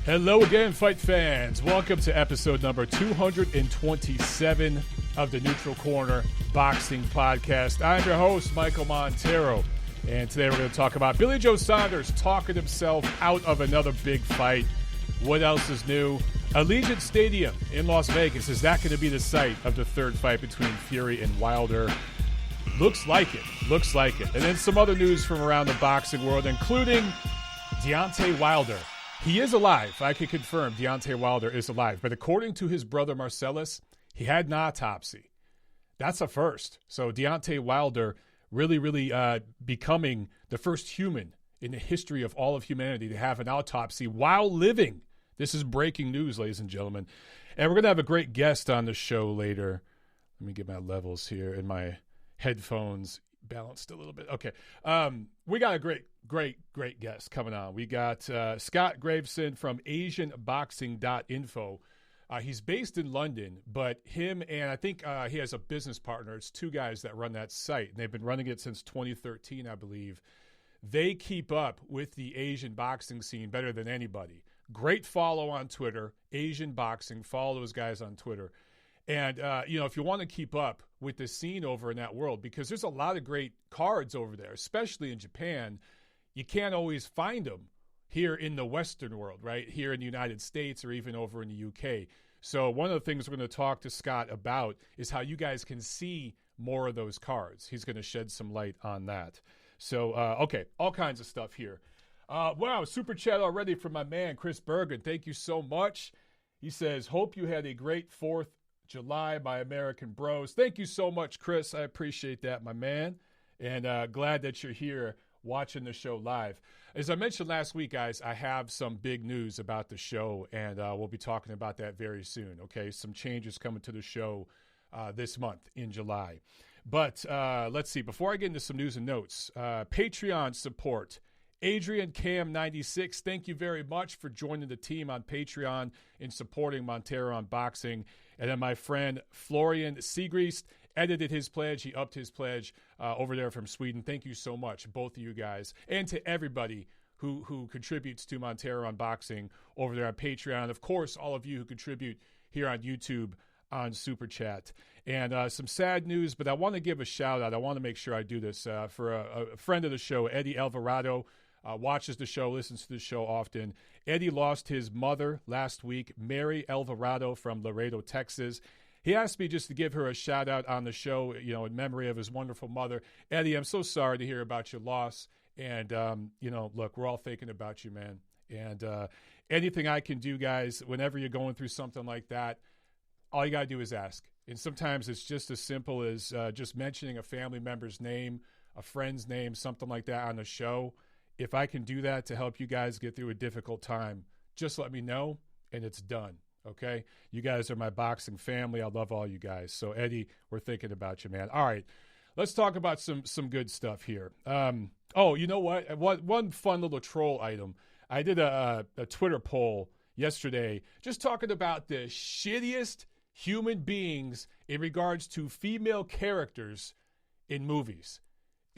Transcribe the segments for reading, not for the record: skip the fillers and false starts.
Hello again, fight fans. Welcome to episode number 227 of the Neutral Corner Boxing Podcast. I'm your host, Michael Montero, and today we're going to talk about Billy Joe Saunders talking himself out of another big fight. What else is new? Allegiant Stadium in Las Vegas, is that going to be the site of the third fight between Fury and Wilder? Looks like it. Looks like it. And then some other news from around the boxing world, including Deontay Wilder. He is alive. I can confirm Deontay Wilder is alive. But according to his brother Marsellos, he had an autopsy. That's a first. So Deontay Wilder really becoming the first human in the history of all of humanity to have an autopsy while living. This is breaking news, ladies and gentlemen. And we're going to have a great guest on the show later. Let me get my levels here in my headphones balanced a little bit. Okay. We got a great guest coming on. We got Scott Graveson from AsianBoxing.info. He's based in London, but him and I think he has a business partner. It's two guys that run that site, and they've been running it since 2013, I believe. They keep up with the Asian boxing scene better than anybody. Great follow on Twitter, Asian Boxing. Follow those guys on Twitter. And, if you want to keep up with the scene over in that world, because there's a lot of great cards over there, especially in Japan, you can't always find them here in the Western world, right? Here in the United States or even over in the UK. So one of the things we're going to talk to Scott about is how you guys can see more of those cards. He's going to shed some light on that. So, okay, all kinds of stuff here. Wow, super chat already from my man, Chris Bergen. Thank you so much. He says, hope you had a great 4th July, my American bros. Thank you so much, Chris. I appreciate that, my man. And glad that you're here watching the show live. As I mentioned last week, guys, I have some big news about the show, and we'll be talking about that very soon, okay? Some changes coming to the show this month in July. But let's see. Before I get into some news and notes, Patreon support. Adrian Cam 96, thank you very much for joining the team on Patreon and supporting Montero on boxing. And then my friend Florian Seagriest edited his pledge. He upped his pledge over there from Sweden. Thank you so much, both of you guys, and to everybody who contributes to Montero on boxing over there on Patreon. Of course, all of you who contribute here on YouTube on Super Chat. And some sad news, but I want to give a shout out. I want to make sure I do this for a friend of the show, Eddie Alvarado. Watches the show, listens to the show often. Eddie lost his mother last week, Mary Alvarado from Laredo, Texas. He asked me just to give her a shout out on the show, in memory of his wonderful mother. Eddie, I'm so sorry to hear about your loss. And, look, we're all thinking about you, man. And anything I can do, guys, whenever you're going through something like that, all you got to do is ask. And sometimes it's just as simple as just mentioning a family member's name, a friend's name, something like that on the show. If I can do that to help you guys get through a difficult time, just let me know, and it's done, okay? You guys are my boxing family. I love all you guys. So, Eddie, we're thinking about you, man. All right, let's talk about some good stuff here. You know what? One fun little troll item. I did a Twitter poll yesterday just talking about the shittiest human beings in regards to female characters in movies.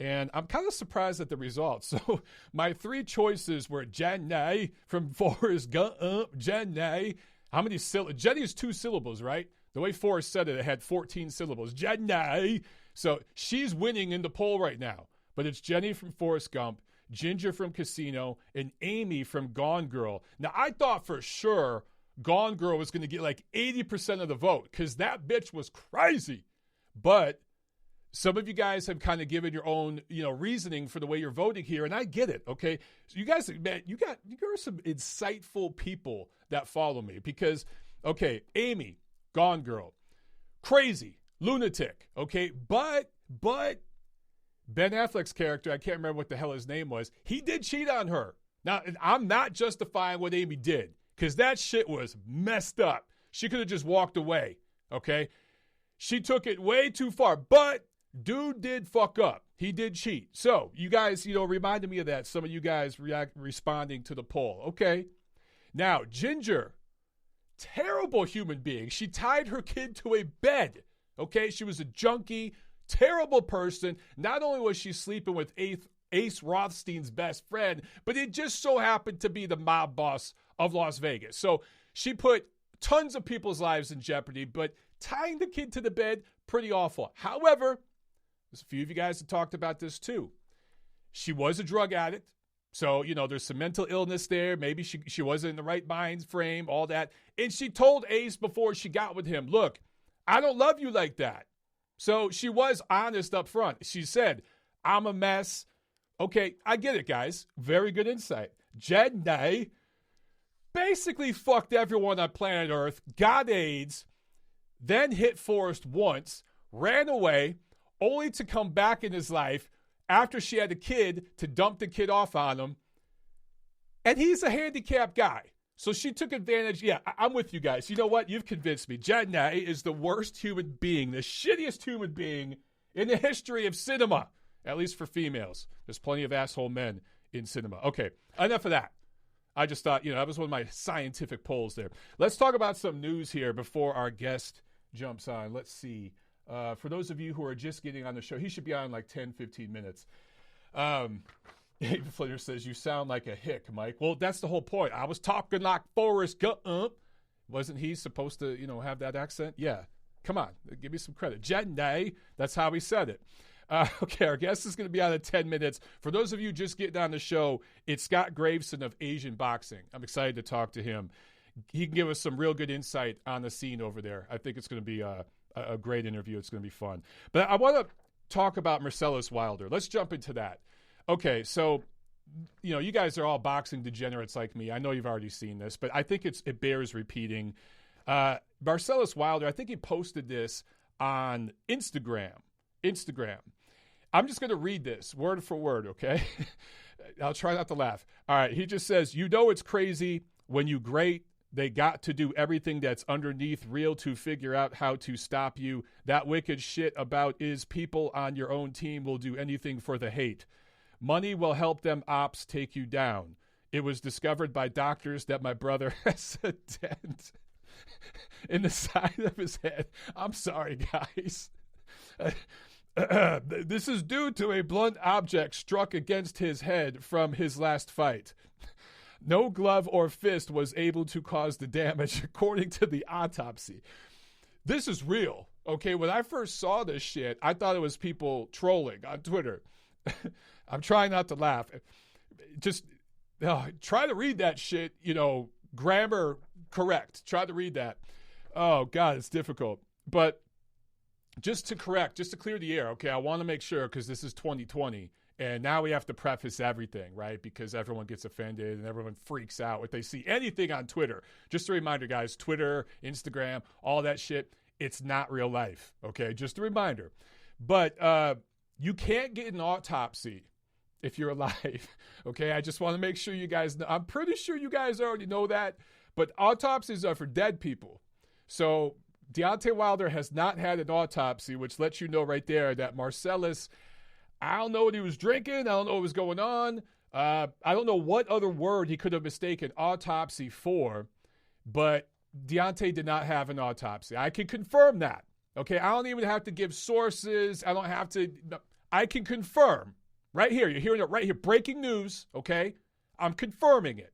And I'm kind of surprised at the results. So my 3 choices were Jenny from Forrest Gump. Jenny. How many syllables? Jenny is 2 syllables, right? The way Forrest said it, it had 14 syllables. Jenny. So she's winning in the poll right now. But it's Jenny from Forrest Gump, Ginger from Casino, and Amy from Gone Girl. Now, I thought for sure Gone Girl was going to get like 80% of the vote because that bitch was crazy. But some of you guys have kind of given your own, reasoning for the way you're voting here, and I get it, okay? So you guys, man, you are some insightful people that follow me because, okay, Amy, Gone Girl, crazy, lunatic, okay? But Ben Affleck's character, I can't remember what the hell his name was, he did cheat on her. Now, I'm not justifying what Amy did because that shit was messed up. She could have just walked away, okay? She took it way too far, but dude did fuck up. He did cheat. So you guys, reminded me of that. Some of you guys responding to the poll. Okay. Now, Ginger, terrible human being. She tied her kid to a bed. Okay. She was a junkie, terrible person. Not only was she sleeping with Ace Rothstein's best friend, but it just so happened to be the mob boss of Las Vegas. So she put tons of people's lives in jeopardy, but tying the kid to the bed, pretty awful. However, there's a few of you guys that talked about this too. She was a drug addict. So, there's some mental illness there. Maybe she wasn't in the right mind frame, all that. And she told Ace before she got with him, look, I don't love you like that. So she was honest up front. She said, I'm a mess. Okay, I get it, guys. Very good insight. Jedi basically fucked everyone on planet Earth, got AIDS, then hit Forrest once, ran away, only to come back in his life after she had a kid to dump the kid off on him. And he's a handicapped guy. So she took advantage. Yeah, I'm with you guys. You know what? You've convinced me. Jedi is the worst human being, the shittiest human being in the history of cinema, at least for females. There's plenty of asshole men in cinema. Okay, enough of that. I just thought, that was one of my scientific polls there. Let's talk about some news here before our guest jumps on. Let's see. For those of you who are just getting on the show, he should be on like 10, 15 minutes. Flitter says, you sound like a hick, Mike. Well, that's the whole point. I was talking like Forrest Gump. Wasn't he supposed to, have that accent? Yeah. Come on. Give me some credit. Jedi. That's how he said it. Okay, our guest is going to be on in 10 minutes. For those of you just getting on the show, it's Scott Graveson of Asian Boxing. I'm excited to talk to him. He can give us some real good insight on the scene over there. I think it's going to be a great interview. It's going to be fun. But I want to talk about Marsellos Wilder. Let's jump into that. Okay, so, you guys are all boxing degenerates like me. I know you've already seen this, but I think it bears repeating. Marsellos Wilder, I think he posted this on Instagram. I'm just going to read this word for word, okay? I'll try not to laugh. All right, he just says, it's crazy when you great. They got to do everything that's underneath real to figure out how to stop you. That wicked shit about is people on your own team will do anything for the hate. Money will help them ops take you down. It was discovered by doctors that my brother has a dent in the side of his head. I'm sorry, guys. This is due to a blunt object struck against his head from his last fight. No glove or fist was able to cause the damage, according to the autopsy. This is real. Okay, when I first saw this shit, I thought it was people trolling on Twitter. I'm trying not to laugh. Just try to read that shit, grammar correct. Try to read that. Oh, God, it's difficult. But just to clear the air, okay, I want to make sure because this is 2020. And now we have to preface everything, right? Because everyone gets offended and everyone freaks out if they see anything on Twitter. Just a reminder, guys, Twitter, Instagram, all that shit, it's not real life, okay? Just a reminder. But you can't get an autopsy if you're alive, okay? I just want to make sure you guys know. I'm pretty sure you guys already know that, but autopsies are for dead people. So Deontay Wilder has not had an autopsy, which lets you know right there that Marsellos, I don't know what he was drinking. I don't know what was going on. I don't know what other word he could have mistaken autopsy for, but Deontay did not have an autopsy. I can confirm that. Okay, I don't even have to give sources. I don't have to. I can confirm right here. You're hearing it right here. Breaking news, okay? I'm confirming it.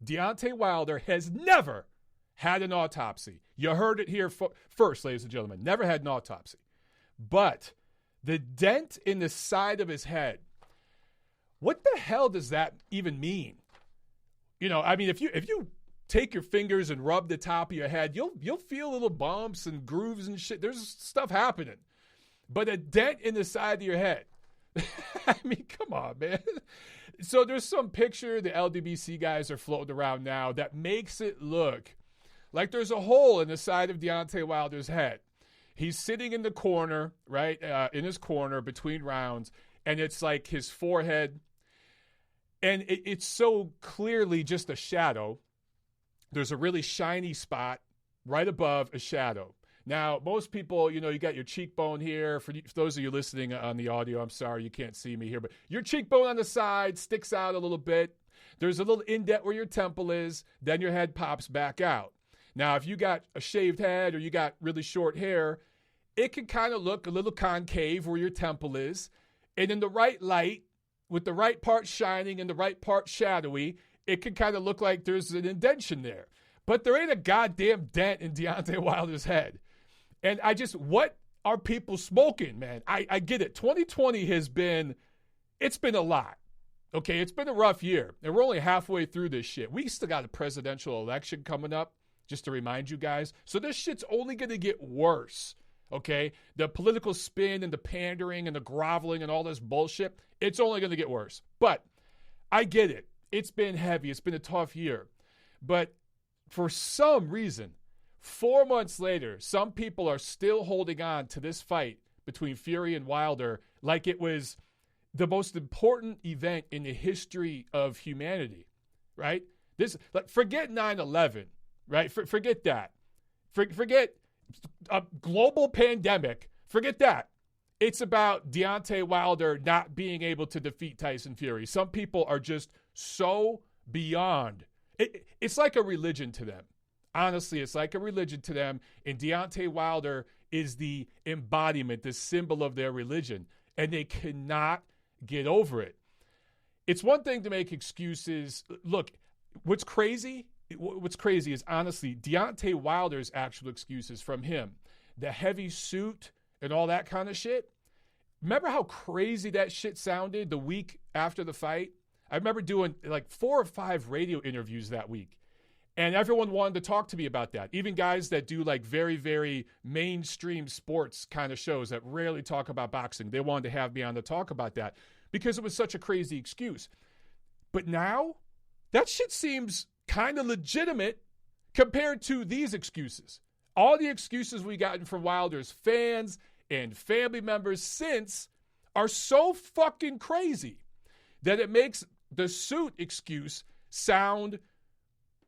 Deontay Wilder has never had an autopsy. You heard it here first, ladies and gentlemen. Never had an autopsy. But the dent in the side of his head, what the hell does that even mean? If you take your fingers and rub the top of your head, you'll feel little bumps and grooves and shit. There's stuff happening. But a dent in the side of your head. I mean, come on, man. So there's some picture the LDBC guys are floating around now that makes it look like there's a hole in the side of Deontay Wilder's head. He's sitting in the corner, right, in his corner between rounds, and it's like his forehead. And it's so clearly just a shadow. There's a really shiny spot right above a shadow. Now, most people, you got your cheekbone here. For those of you listening on the audio, I'm sorry you can't see me here, but your cheekbone on the side sticks out a little bit. There's a little indent where your temple is. Then your head pops back out. Now, if you got a shaved head or you got really short hair, it can kind of look a little concave where your temple is. And in the right light, with the right part shining and the right part shadowy, it can kind of look like there's an indentation there. But there ain't a goddamn dent in Deontay Wilder's head. And what are people smoking, man? I get it. 2020 it's been a lot. Okay, it's been a rough year. And we're only halfway through this shit. We still got a presidential election coming up, just to remind you guys. So this shit's only going to get worse. Okay? The political spin and the pandering and the groveling and all this bullshit, it's only going to get worse. But I get it. It's been heavy. It's been a tough year. But for some reason, 4 months later, some people are still holding on to this fight between Fury and Wilder like it was the most important event in the history of humanity, right? Forget 9/11, right? Forget that. Forget a global pandemic. Forget that. It's about Deontay Wilder not being able to defeat Tyson Fury. Some people are just so beyond. It's like a religion to them. Honestly, it's like a religion to them. And Deontay Wilder is the embodiment, the symbol of their religion. And they cannot get over it. It's one thing to make excuses. Look, what's crazy is honestly Deontay Wilder's actual excuses from him. The heavy suit and all that kind of shit. Remember how crazy that shit sounded the week after the fight? I remember doing like 4 or 5 radio interviews that week. And everyone wanted to talk to me about that. Even guys that do like very, very mainstream sports kind of shows that rarely talk about boxing. They wanted to have me on to talk about that because it was such a crazy excuse. But now, that shit seems kind of legitimate compared to these excuses. All the excuses we gotten from Wilder's fans and family members since are so fucking crazy that it makes the suit excuse sound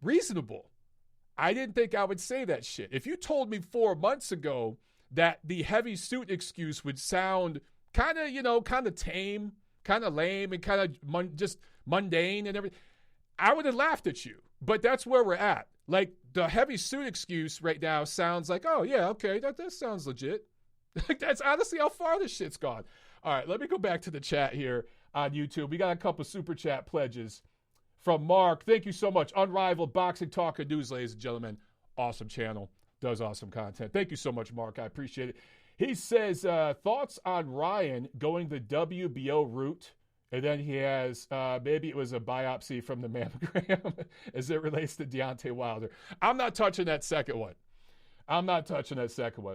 reasonable. I didn't think I would say that shit. If you told me 4 months ago that the heavy suit excuse would sound kind of tame, kind of lame, and kind of just mundane and everything, I would have laughed at you. But that's where we're at. Like, the heavy suit excuse right now sounds like, oh, yeah, okay, that sounds legit. That's honestly how far this shit's gone. All right, let me go back to the chat here on YouTube. We got a couple super chat pledges from Mark. Thank you so much. Unrivaled Boxing Talk and News, ladies and gentlemen. Awesome channel. Does awesome content. Thank you so much, Mark. I appreciate it. He says, thoughts on Ryan going the WBO route. And then he has, maybe it was a biopsy from the mammogram as it relates to Deontay Wilder. I'm not touching that second one.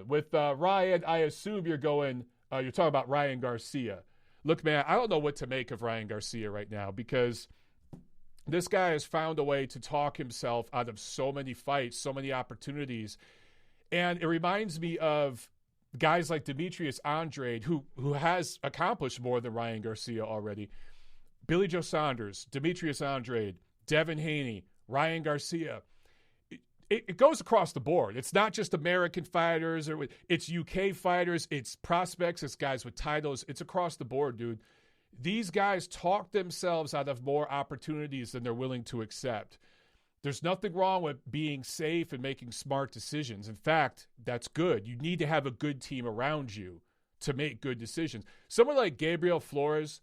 With Ryan, I assume you're talking about Ryan Garcia. Look, man, I don't know what to make of Ryan Garcia right now because this guy has found a way to talk himself out of so many fights, so many opportunities. And it reminds me of guys like Demetrius Andrade, who has accomplished more than Ryan Garcia already. Billy Joe Saunders, Demetrius Andrade, Devin Haney, Ryan Garcia. It goes across the board. It's not just American fighters. It's UK fighters. It's prospects. It's guys with titles. It's across the board, dude. These guys talk themselves out of more opportunities than they're willing to accept. There's nothing wrong with being safe and making smart decisions. In fact, that's good. You need to have a good team around you to make good decisions. Someone like Gabriel Flores,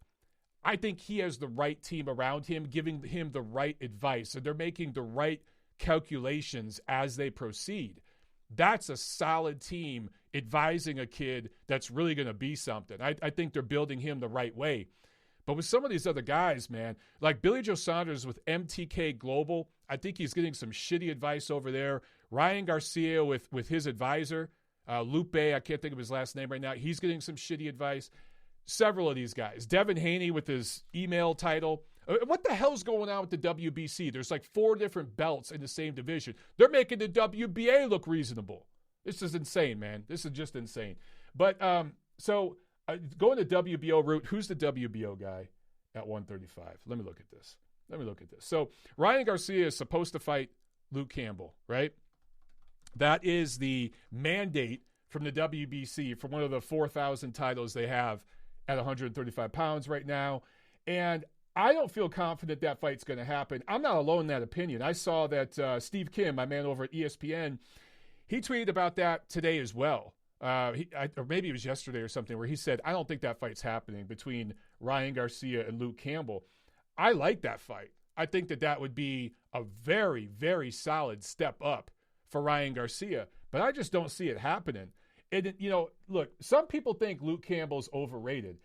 I think he has the right team around him, giving him the right advice, and they're making the right calculations as they proceed. That's a solid team advising a kid that's really going to be something. I think they're building him the right way. But with some of these other guys, man, like Billy Joe Saunders with MTK Global, I think he's getting some shitty advice over there. Ryan Garcia with his advisor, Lupe, I can't think of his last name right now. He's getting some shitty advice. Several of these guys. Devin Haney with his email title. What the hell's going on with the WBC? There's like 4 different belts in the same division. They're making the WBA look reasonable. This is insane, man. This is just insane. But going the WBO route, who's the WBO guy at 135? Let me look at this. So Ryan Garcia is supposed to fight Luke Campbell, right? That is the mandate from the WBC for one of the 4,000 titles they have at 135 pounds right now. And I don't feel confident that fight's going to happen. I'm not alone in that opinion. I saw that Steve Kim, my man over at ESPN, he tweeted about that today as well. or maybe it was yesterday or something, where he said, I don't think that fight's happening between Ryan Garcia and Luke Campbell. I like that fight. I think that would be a very, very solid step up for Ryan Garcia, but I just don't see it happening. And, look, some people think Luke Campbell's overrated.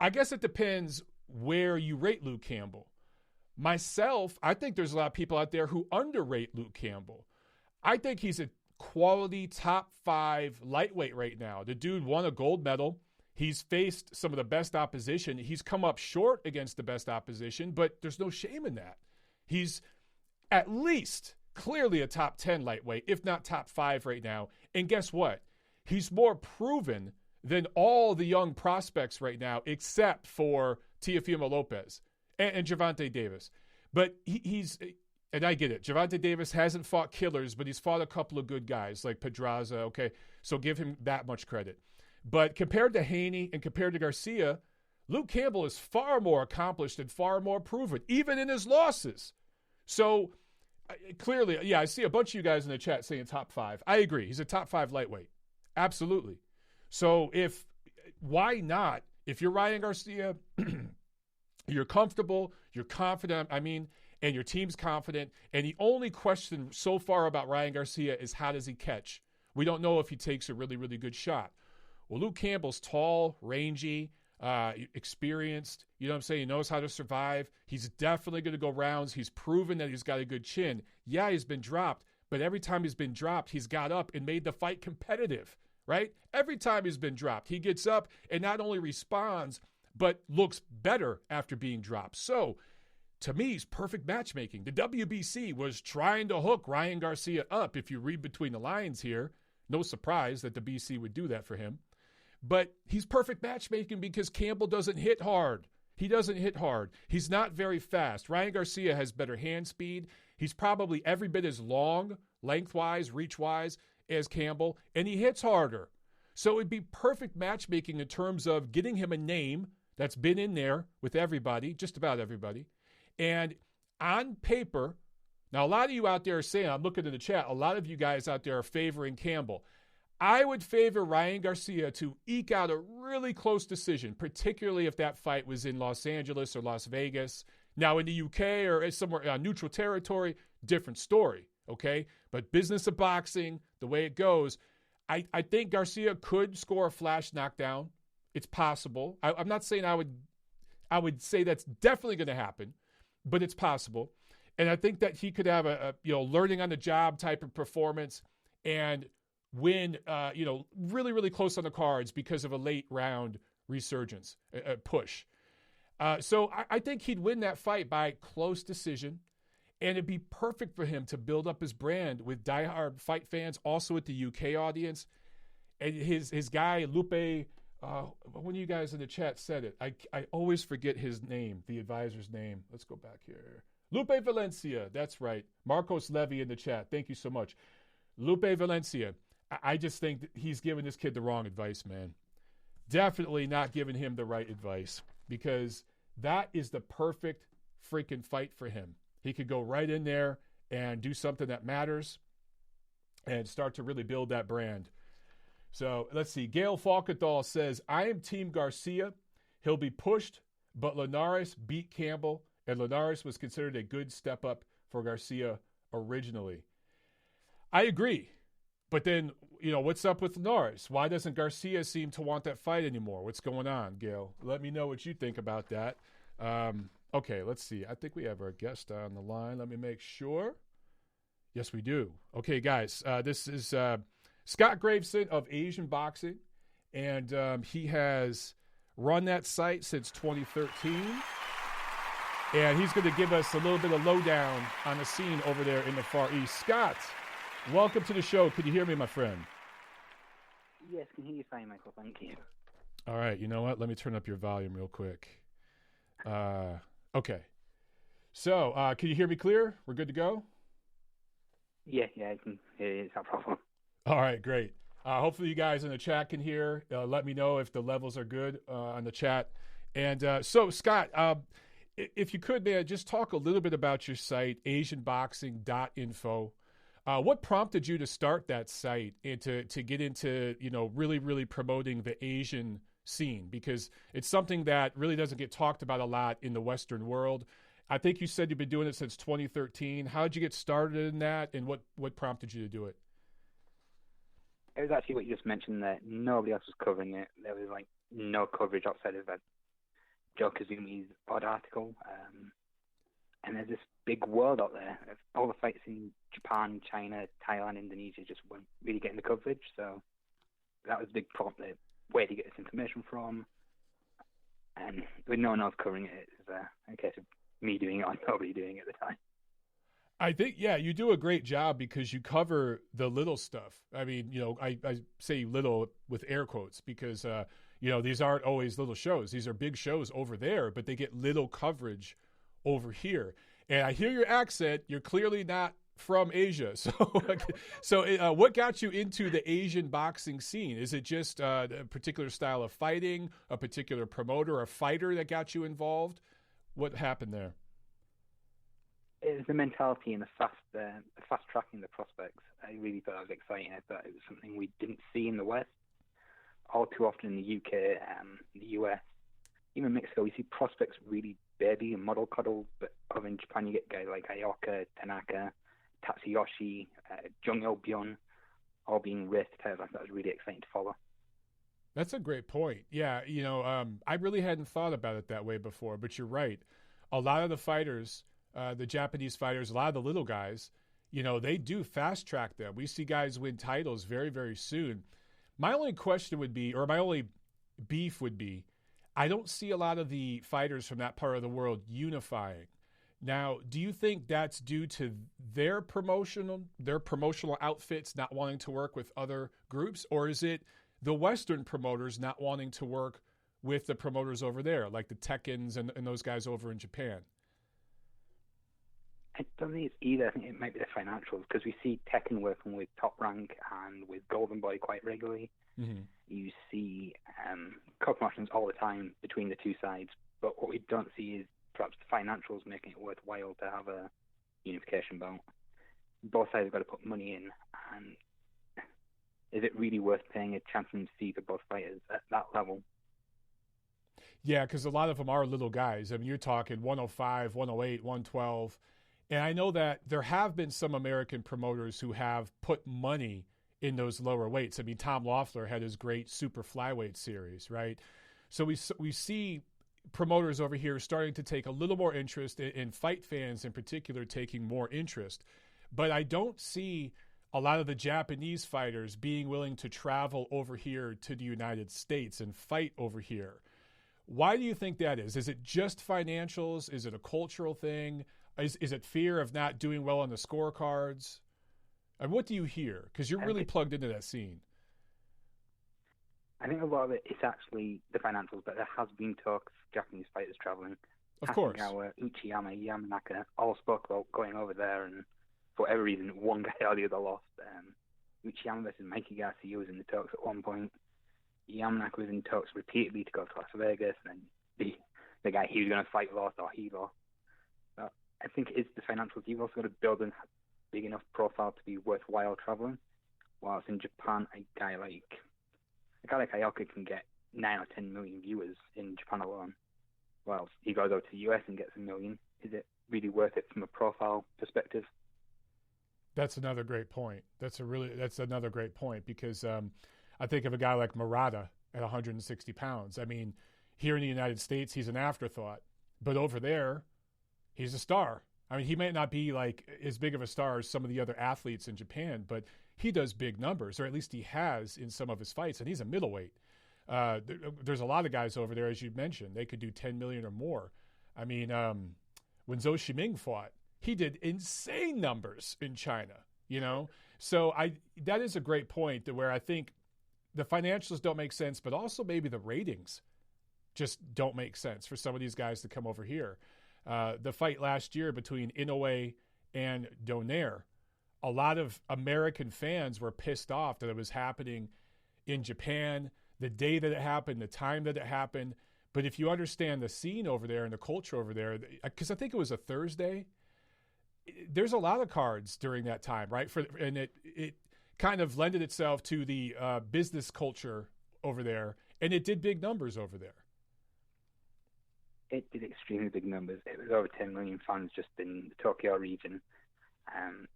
I guess it depends where you rate Luke Campbell. Myself, I think there's a lot of people out there who underrate Luke Campbell. I think he's a quality top 5 lightweight right now. The dude won a gold medal. He's faced some of the best opposition. He's come up short against the best opposition, but there's no shame in that. He's at least clearly a top 10 lightweight, if not top 5 right now. And guess what? He's more proven than all the young prospects right now, except for Teofimo Lopez and Gervonta Davis. But he's, and I get it, Gervonta Davis hasn't fought killers, but he's fought a couple of good guys like Pedraza, okay? So give him that much credit. But compared to Haney and compared to Garcia, Luke Campbell is far more accomplished and far more proven, even in his losses. So clearly, yeah, I see a bunch of you guys in the chat saying top 5. I agree. He's a top 5 lightweight. Absolutely. So why not? If you're Ryan Garcia, you're comfortable, you're confident, and your team's confident, and the only question so far about Ryan Garcia is how does he catch? We don't know if he takes a really, really good shot. Well, Luke Campbell's tall, rangy, experienced. You know what I'm saying? He knows how to survive. He's definitely going to go rounds. He's proven that he's got a good chin. Yeah, he's been dropped, but every time he's been dropped, he's got up and made the fight competitive, right? Every time he's been dropped, he gets up and not only responds, but looks better after being dropped. So, to me, he's perfect matchmaking. The WBC was trying to hook Ryan Garcia up. If you read between the lines here, no surprise that the BC would do that for him. But he's perfect matchmaking because Campbell doesn't hit hard. He doesn't hit hard. He's not very fast. Ryan Garcia has better hand speed. He's probably every bit as long, lengthwise, reach-wise, as Campbell, and he hits harder. So it'd be perfect matchmaking in terms of getting him a name that's been in there with everybody, just about everybody. And on paper, now a lot of you out there are saying, I'm looking in the chat, a lot of you guys out there are favoring Campbell. I would favor Ryan Garcia to eke out a really close decision, particularly if that fight was in Los Angeles or Las Vegas. Now in the UK or somewhere on neutral territory, different story, okay? But business of boxing, the way it goes, I think Garcia could score a flash knockdown. It's possible. I'm not saying I would say that's definitely going to happen, but it's possible. And I think that he could have a learning on the job type of performance and win, really, really close on the cards because of a late round resurgence, push. So I think he'd win that fight by close decision, and it'd be perfect for him to build up his brand with diehard fight fans, also with the UK audience. And his guy, Lupe, one of you guys in the chat said it. I always forget his name, the advisor's name. Let's go back here. Lupe Valencia, that's right. Marcos Levy in the chat. Thank you so much. Lupe Valencia. I just think that he's giving this kid the wrong advice, man. Definitely not giving him the right advice because that is the perfect freaking fight for him. He could go right in there and do something that matters and start to really build that brand. So let's see. Gail Falkenthal says, I am Team Garcia. He'll be pushed, but Linares beat Campbell, and Linares was considered a good step up for Garcia originally. I agree. But then, what's up with Linares? Why doesn't Garcia seem to want that fight anymore? What's going on, Gail? Let me know what you think about that. Okay, let's see. I think we have our guest on the line. Let me make sure. Yes, we do. Okay, guys, this is Scott Graveson of Asian Boxing, and he has run that site since 2013. And he's going to give us a little bit of lowdown on the scene over there in the Far East. Scott, welcome to the show. Can you hear me, my friend? Yes, can hear you fine, Michael. Thank you. All right. You know what? Let me turn up your volume real quick. Okay. So, can you hear me clear? We're good to go? Yeah, I can hear you. It's no problem. All right, great. Hopefully you guys in the chat can hear. Let me know if the levels are good on the chat. And so, Scott, if you could, man, just talk a little bit about your site, asianboxing.info. What prompted you to start that site and to get into, really, really promoting the Asian scene? Because it's something that really doesn't get talked about a lot in the Western world. I think you said you've been doing it since 2013. How did you get started in that, and what prompted you to do it? It was actually what you just mentioned there. Nobody else was covering it. There was no coverage outside of Joe Kazumi's odd article. And there's this big world out there. All the fights in Japan, China, Thailand, Indonesia just weren't really getting the coverage. So that was a big prompt there. Where to get this information from? And with no one else covering it, it was a case of me doing it or nobody doing it at the time. I think, you do a great job because you cover the little stuff. I mean, I say little with air quotes because, these aren't always little shows. These are big shows over there, but they get little coverage over here. And I hear your accent. You're clearly not from Asia. So what got you into the Asian boxing scene? Is it just a particular style of fighting, a particular promoter, a fighter that got you involved? What happened there? It was the mentality and the fast tracking the prospects. I really thought it was exciting. I thought it was something we didn't see in the West. All too often in the UK, the US, even Mexico, we see prospects really baby and model coddled, but over in Japan you get guys like Ioka, Tanaka, Tatsuyoshi, Jung Il-byun, all being raced to titles. I thought it was really exciting to follow. That's a great point. Yeah, I really hadn't thought about it that way before, but you're right. A lot of the fighters, the Japanese fighters, a lot of the little guys, they do fast track them. We see guys win titles very, very soon. My only question would be, or my only beef would be, I don't see a lot of the fighters from that part of the world unifying. Now, do you think that's due to their promotional outfits not wanting to work with other groups, or is it the Western promoters not wanting to work with the promoters over there, like the Tekkens and those guys over in Japan? I don't think it's either. I think it might be the financials, because we see Tekken working with Top Rank and with Golden Boy quite regularly. Mm-hmm. You see co-promotions all the time between the two sides, but what we don't see is perhaps the financials making it worthwhile to have a unification bout. Both sides have got to put money in, and is it really worth paying a champion fee for both fighters at that level? Yeah, because a lot of them are little guys. I mean, you're talking 105, 108, 112. And I know that there have been some American promoters who have put money in those lower weights. I mean, Tom Loeffler had his great super flyweight series, right? So we see promoters over here starting to take a little more interest in fight fans in particular taking more interest. But I don't see a lot of the Japanese fighters being willing to travel over here to the United States and fight over here. Why do you think that is? Is it just financials? Is it a cultural thing? Is it fear of not doing well on the scorecards? And what do you hear? Because you're really plugged into that scene. I think a lot of it is actually the financials, but there has been talks of Japanese fighters traveling. Of course. Hasagawa, Uchiyama, Yamanaka all spoke about going over there, and for whatever reason, one guy or the other lost. Uchiyama versus Mikey Garcia was in the talks at one point. Yamanaka was in talks repeatedly to go to Las Vegas, and then the guy he was going to fight lost, or he lost. So I think it is the financials. You've also got to build a big enough profile to be worthwhile traveling. Whilst in Japan, a guy like Ioka can get 9 or 10 million viewers in Japan alone. Whilst he goes over to the US and gets 1 million. Is it really worth it from a profile perspective? That's another great point. That's another great point, because I think of a guy like Murata at 160 pounds. I mean, here in the United States, he's an afterthought. But over there, he's a star. I mean, he might not be like as big of a star as some of the other athletes in Japan, but he does big numbers, or at least he has in some of his fights, and he's a middleweight. There's a lot of guys over there, as you mentioned. They could do 10 million or more. I mean, when Zhou Shiming fought, he did insane numbers in China, So that is a great point, where I think the financials don't make sense, but also maybe the ratings just don't make sense for some of these guys to come over here. The fight last year between Inoue and Donaire, a lot of American fans were pissed off that it was happening in Japan, the day that it happened, the time that it happened. But if you understand the scene over there and the culture over there, because I think it was a Thursday, there's a lot of cards during that time, right? And it kind of lended itself to the business culture over there, and it did big numbers over there. It did extremely big numbers. It was over 10 million fans just in the Tokyo region.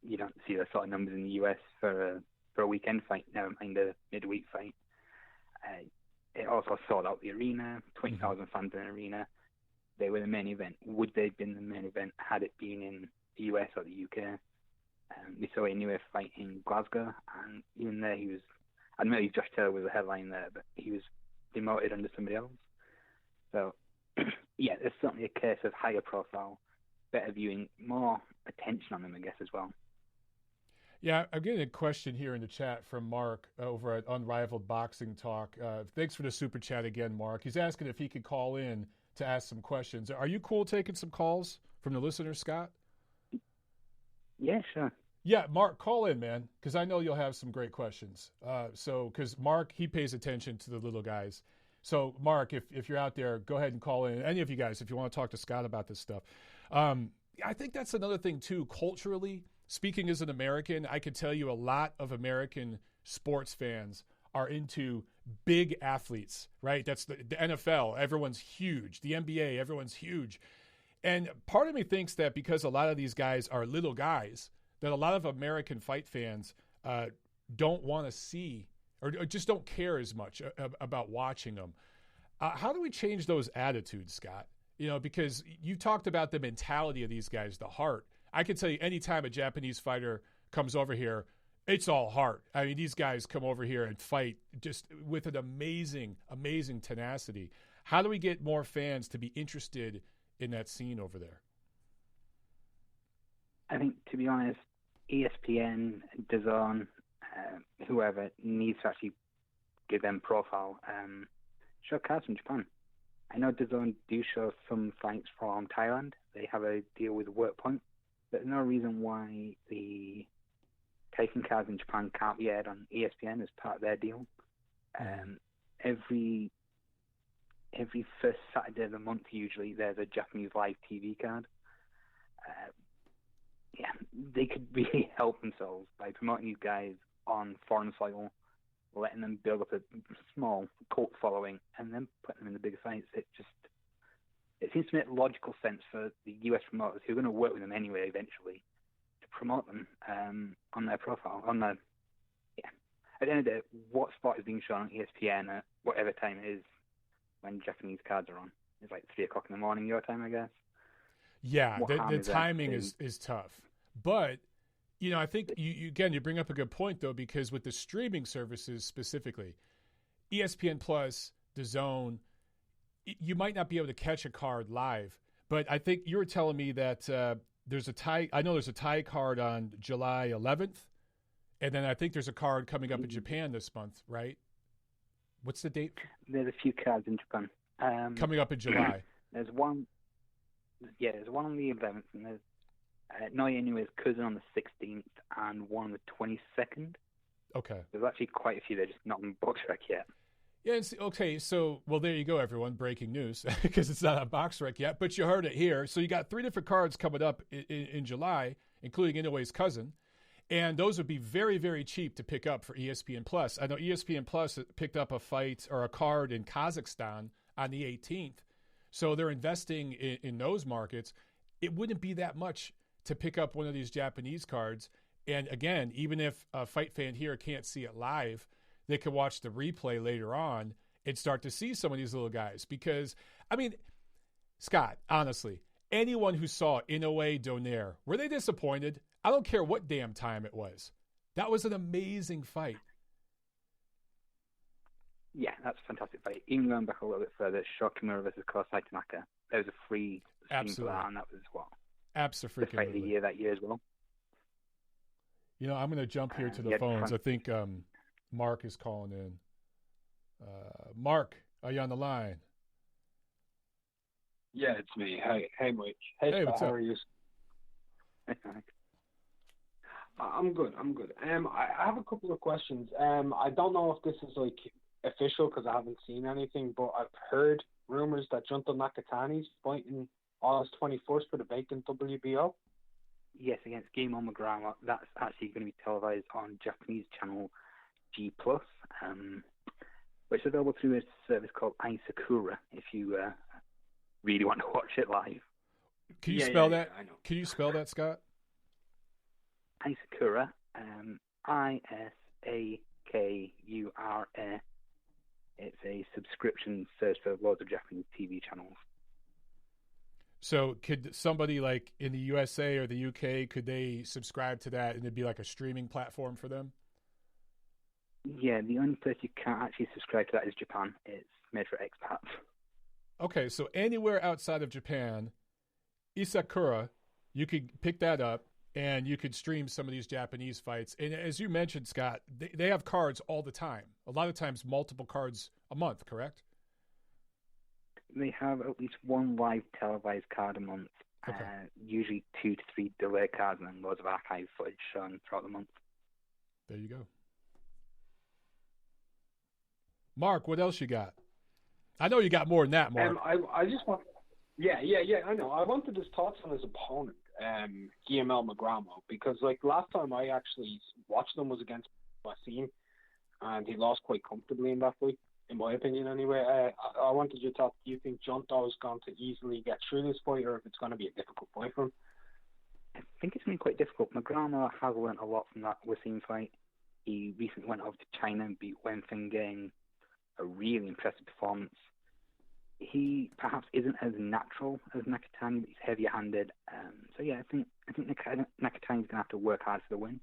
You don't see those sort of numbers in the US for a weekend fight, never mind a midweek fight. It also sold out the arena, 20,000 fans in an arena. They were the main event. Would they have been the main event had it been in the US or the UK? We saw a Inoue fight in Glasgow, and even there he was, I know Josh Taylor was a headline there, but he was demoted under somebody else. So, yeah, there's certainly a case of higher profile, better viewing, more attention on them, I guess, as well. Yeah, I'm getting a question here in the chat from Mark over at Unrivaled Boxing Talk. Thanks for the super chat again, Mark. He's asking if he could call in to ask some questions. Are you cool taking some calls from the listeners, Scott? Yeah, sure. Yeah, Mark, call in, man, because I know you'll have some great questions. Because Mark, he pays attention to the little guys. So, Mark, if you're out there, go ahead and call in. Any of you guys, if you want to talk to Scott about this stuff. I think that's another thing, too, culturally. Speaking as an American, I could tell you a lot of American sports fans are into big athletes, right? That's the NFL. Everyone's huge. The NBA, everyone's huge. And part of me thinks that because a lot of these guys are little guys, that a lot of American fight fans don't want to see or just don't care as much about watching them. How do we change those attitudes, Scott? You know, because you talked about the mentality of these guys, the heart. I can tell you anytime a Japanese fighter comes over here, it's all heart. I mean, these guys come over here and fight just with an amazing, amazing tenacity. How do we get more fans to be interested in that scene over there? I think, to be honest, ESPN, DAZN, whoever needs to actually give them profile. Show cards from Japan. I know DAZN do show some fights from Thailand. They have a deal with WorkPoint. There's no reason why the taking cards in Japan can't be aired on ESPN as part of their deal. Every first Saturday of the month, usually, there's a Japanese live TV card. Yeah, they could really help themselves by promoting these guys on foreign soil, letting them build up a small cult following, and then putting them in the bigger fights. It seems to make logical sense for the US promoters who are going to work with them anyway eventually to promote them on their profile. At the end of the day, what sport is being shown on ESPN at whatever time it is when Japanese cards are on? It's like 3 o'clock in the morning your time, I guess. Yeah, the timing is tough. But, you know, I think, you bring up a good point, though, because with the streaming services specifically, ESPN Plus, DAZN, you might not be able to catch a card live. But I think you were telling me that there's a Thai card on July 11th, and then I think there's a card coming up in Japan this month, right? What's the date? There's a few cards in Japan. Coming up in July. There's one on the 11th, and there's Naoya Inoue's cousin on the 16th, and one on the 22nd. Okay. There's actually quite a few. They're just not on BoxRec yet. Yeah, okay, so, well, there you go, everyone. Breaking news, because it's not on BoxRec yet, but you heard it here. So you got 3 different cards coming up in July, including Inoue's cousin, and those would be very, very cheap to pick up for ESPN Plus. I know ESPN Plus picked up a fight or a card in Kazakhstan on the 18th, so they're investing in those markets. It wouldn't be that much to pick up one of these Japanese cards, and again, even if a fight fan here can't see it live, they could watch the replay later on and start to see some of these little guys. Because, I mean, Scott, honestly, anyone who saw Inoue Donaire, were they disappointed? I don't care what damn time it was. That was an amazing fight. Yeah, that's a fantastic fight. Even going back a little bit further, Shokimura versus Kosai Tanaka. There was a free stream for that, and that was what? Absolutely. The fight of the year that year as well. You know, I'm going to jump here to the phones. I think Mark is calling in. Mark, are you on the line? Yeah, it's me. Hey, Mike. Hey, what's up? How are you? I'm good. I have a couple of questions. I don't know if this is like official because I haven't seen anything, but I've heard rumors that Junto Nakatani's fighting August 21st for the vacant WBO. Yes, against Game on McGraw. That's actually going to be televised on Japanese channel G+, which is available through a service called iSakura if you really want to watch it live. Can you spell that? I know. Can you spell that, Scott? iSakura, Isakura. It's a subscription service for loads of Japanese TV channels. So could somebody like in the USA or the UK, could they subscribe to that and it'd be like a streaming platform for them? Yeah, the only place you can't actually subscribe to that is Japan. It's made for expats. Okay, so anywhere outside of Japan, Isakura, you could pick that up and you could stream some of these Japanese fights. And as you mentioned, Scott, they have cards all the time. A lot of times multiple cards a month, correct? They have at least one live televised card a month, okay. Usually 2 to 3 delay cards, and then loads of archive footage shown throughout the month. There you go. Mark, what else you got? I know you got more than that, Mark. I just want... Yeah, I know. I wanted his thoughts on his opponent, Guillermo Magramo, because like last time I actually watched him was against Wasim, and he lost quite comfortably in that fight, in my opinion anyway. I wanted your thoughts. Do you think Junto is going to easily get through this fight, or if it's going to be a difficult fight for him? I think it's been quite difficult. Magramo has learned a lot from that Wasim fight. He recently went over to China and beat Wen Fenggang, a really impressive performance. He perhaps isn't as natural as Nakatani, but he's heavier-handed. So yeah, I think Nakatani's going to have to work hard for the win.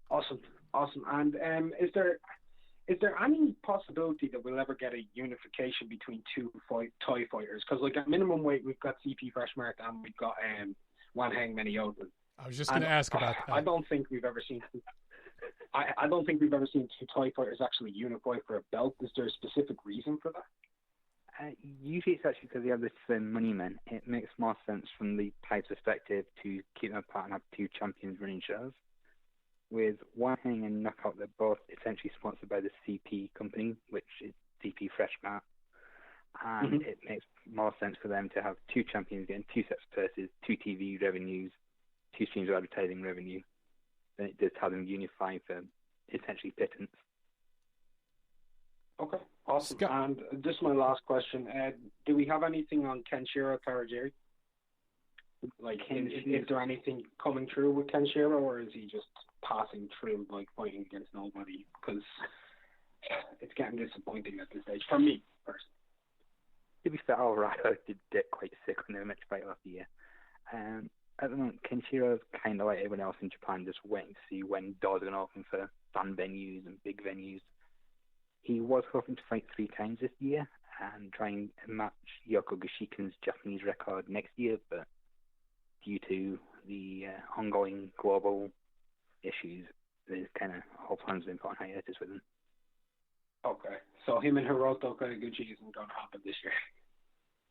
Awesome. And is there any possibility that we'll ever get a unification between two Thai fighters? Because like at minimum weight, we've got CP Freshmark and we've got Wan Hang Meniotan. I was just going to ask about that. I don't think we've ever seen. I don't think we've ever seen two Thai fighters actually unify for a belt. Is there a specific reason for that? Usually it's actually because they have the same money men. It makes more sense from the Thai perspective to keep them apart and have two champions running shows. With Wan Hang and Knockout, they're both essentially sponsored by the CP company, which is CP Freshmart. And it makes more sense for them to have two champions getting two sets of purses, two TV revenues, two streams of advertising revenue, than it does have them unify for essentially pittance. Okay, awesome. Scott. And just my last question. Do we have anything on Kenshiro Tarajiri? Like, is there anything coming through with Kenshiro, or is he just passing through, like, fighting against nobody? Because it's getting disappointing at this stage, for me, personally. To be fair, Alvarez did get quite sick on their match fight last year. At the moment, Kenshiro's kind of like everyone else in Japan, just waiting to see when doors are going to open for fan venues and big venues. He was hoping to fight 3 times this year and try and match Yoko Gashikan's Japanese record next year, but due to the ongoing global issues, there's kind of all plans been put on hiatus with him. Okay, so him and Hiroto Kaguchi isn't going to happen this year?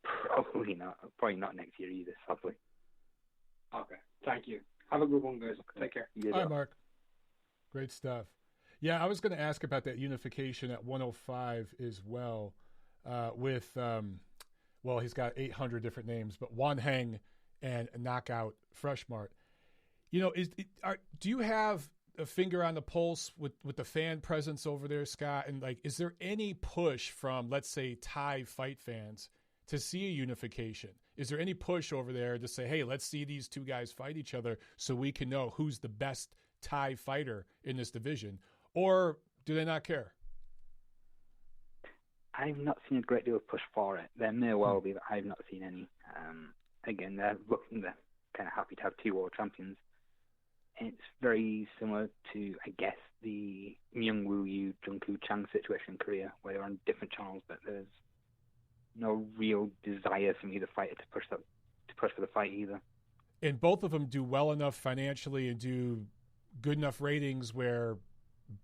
Probably not. Probably not next year either, sadly. Okay, thank you. Have a good one, guys. Take care. Hi, Mark. Great stuff. Yeah, I was going to ask about that unification at 105 as well with, he's got 800 different names, but Wan Hang and Knockout Freshmart. You know, do you have a finger on the pulse with the fan presence over there, Scott? And, like, is there any push from, let's say, Thai fight fans to see a unification? Is there any push over there to say, hey, let's see these two guys fight each other so we can know who's the best Thai fighter in this division? Or do they not care? I've not seen a great deal of push for it. There may well be, but I've not seen any. Again, they're kind of happy to have 2 world champions. It's very similar to, I guess, the Myung-Woo Yu, Jungkoo Chang situation in Korea, where they're on different channels, but there's no real desire from either fighter to push for the fight either. And both of them do well enough financially and do good enough ratings where,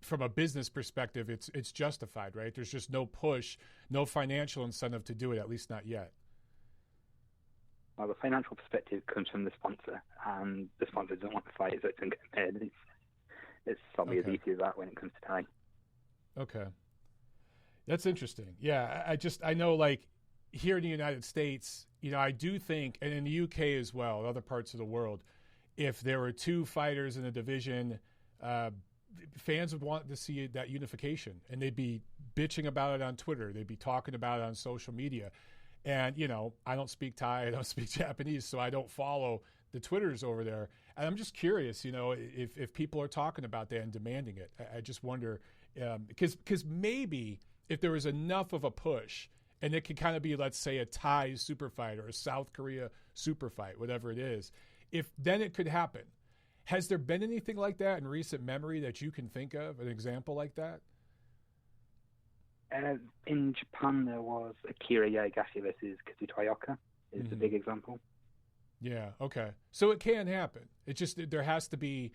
from a business perspective, it's justified, right? There's just no push, no financial incentive to do it, at least not yet. Well, the financial perspective comes from the sponsor, and the sponsor doesn't want the fight, so it doesn't get paid. It's probably as easy as that when it comes to Thai. Okay. That's interesting. Yeah, I know, like, here in the United States, I do think, and in the UK as well, other parts of the world, if there were two fighters in a division, fans would want to see that unification, and they'd be bitching about it on Twitter. They'd be talking about it on social media. And, I don't speak Thai, I don't speak Japanese, so I don't follow the Twitters over there. And I'm just curious, if people are talking about that and demanding it. I just wonder, because maybe if there was enough of a push, and it could kind of be, let's say, a Thai super fight or a South Korea super fight, whatever it is, then it could happen. Has there been anything like that in recent memory that you can think of, an example like that? In Japan, there was Akira Yaigashi versus Kazuto Ioka is the big example. Yeah, okay. So it can happen. It just, there has to be,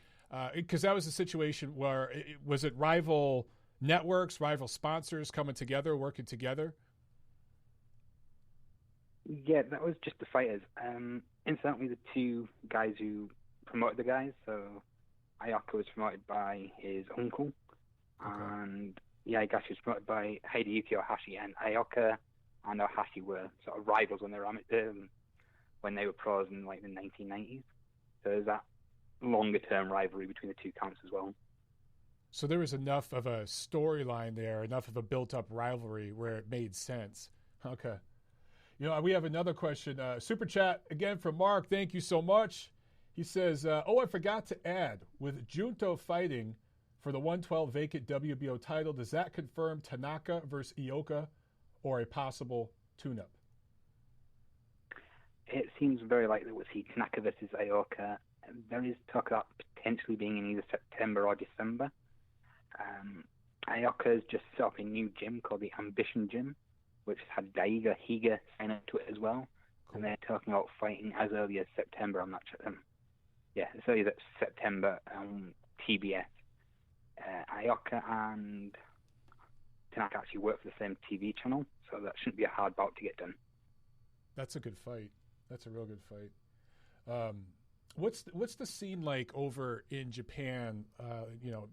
because that was a situation where, was it rival networks, rival sponsors coming together, working together? Yeah, that was just the fighters. Incidentally, the two guys who promoted the guys, so Ioka was promoted by his uncle, and Yaigashi was promoted by Hideyuki Ohashi, and Ioka and Ohashi were sort of rivals when they were pros in like the 1990s. So there's that longer-term rivalry between the two camps as well. So there was enough of a storyline there, enough of a built-up rivalry where it made sense. Okay. We have another question. Super chat again from Mark. Thank you so much. He says, I forgot to add, with Junto fighting for the 112 vacant WBO title, does that confirm Tanaka versus Ioka or a possible tune-up? It seems very likely we'll see Tanaka versus Ioka. There is talk about potentially being in either September or December. Ioka's just set up a new gym called the Ambition Gym, which has had Daiga Higa sign up to it as well. Cool. And they're talking about fighting as early as September. I'm not sure. As early as September on TBS. Ioka and Tanaka actually work for the same TV channel, so that shouldn't be a hard bout to get done. That's a good fight. That's a real good fight. What's the scene like over in Japan,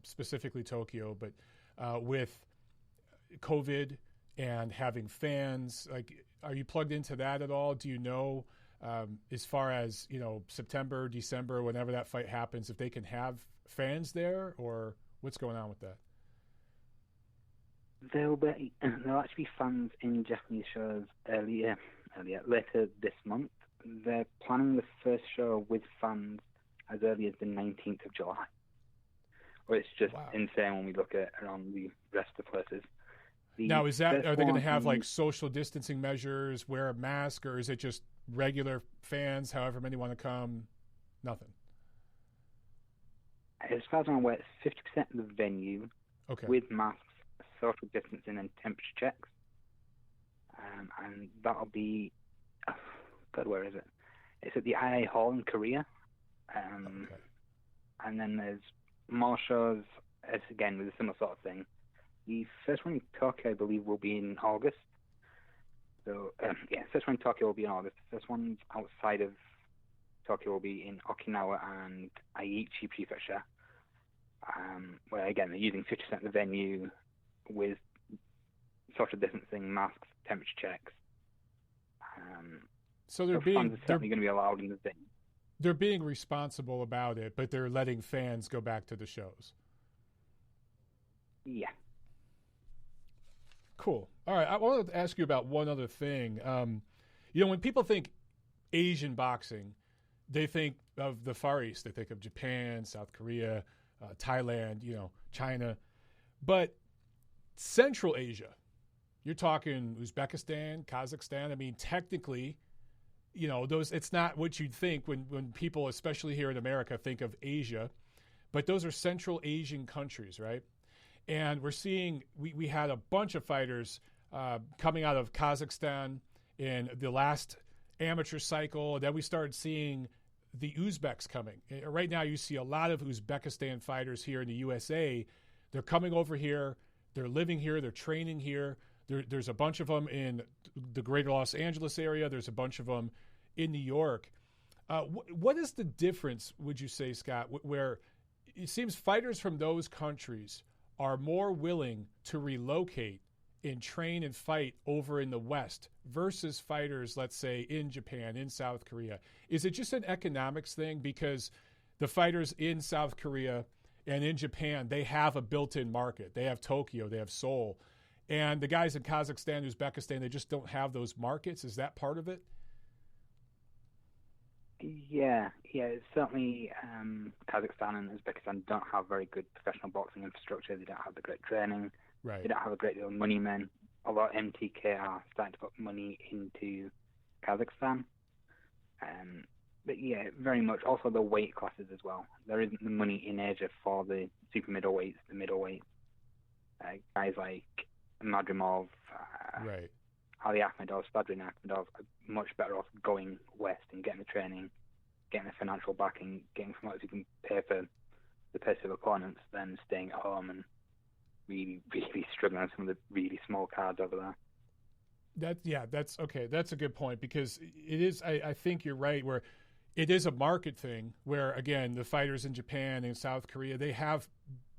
specifically Tokyo, but with COVID and having fans? Like, are you plugged into that at all? Do you know, as far as, September, December, whenever that fight happens, if they can have fans there, or what's going on with that? There'll actually be fans in Japanese shows later this month. They're planning the first show with fans as early as the 19th of July. It's just insane when we look at around the rest of the places. Now, are they going to have like social distancing measures, wear a mask, or is it just regular fans, however many want to come? Nothing. As far as I'm aware, it's 50% of the venue with masks, social distancing, and temperature checks. And that'll be, where is it? It's at the IA Hall in Korea. And then there's more shows, again, with a similar sort of thing. The first one in Tokyo, I believe, will be in August. So, first one in Tokyo will be in August. The first ones outside of Tokyo will be in Okinawa and Aichi Prefecture, where, again, they're using 50% of the venue with social distancing, masks, temperature checks. So they're certainly going to be allowed in the venue. They're being responsible about it, but they're letting fans go back to the shows. Yeah. Cool. All right. I wanted to ask you about one other thing. When people think Asian boxing, they think of the Far East. They think of Japan, South Korea, Thailand, China. But Central Asia, you're talking Uzbekistan, Kazakhstan. I mean, technically, those, it's not what you'd think when people, especially here in America, think of Asia. But those are Central Asian countries, right? And we're seeing, we had a bunch of fighters coming out of Kazakhstan in the last amateur cycle. Then we started seeing the Uzbeks coming. Right now you see a lot of Uzbekistan fighters here in the USA. They're coming over here. They're living here. They're training here. There's a bunch of them in the greater Los Angeles area. There's a bunch of them in New York. What is the difference, would you say, Scott, where it seems fighters from those countries are more willing to relocate and train and fight over in the West versus fighters, let's say, in Japan, in South Korea? Is it just an economics thing? Because the fighters in South Korea and in Japan, they have a built-in market. They have Tokyo, they have Seoul. And the guys in Kazakhstan, Uzbekistan, they just don't have those markets. Is that part of it? Yeah, it's certainly Kazakhstan and Uzbekistan don't have very good professional boxing infrastructure. They don't have the great training. Right. They don't have a great deal of money men. Although MTK are starting to put money into Kazakhstan. But yeah, very much. Also the weight classes as well. There isn't the money in Asia for the super middleweights, the middleweights. Guys like Madrimov, right. Ali Akhmedov, Sadrin Akhmedov are much better off going west and getting the training, getting the financial backing, getting promoters who can pay for the pace of opponents than staying at home and really, really struggling on some of the really small cards over there. That's okay. That's a good point because it is, I think you're right, where it is a market thing where, again, the fighters in Japan and South Korea, they have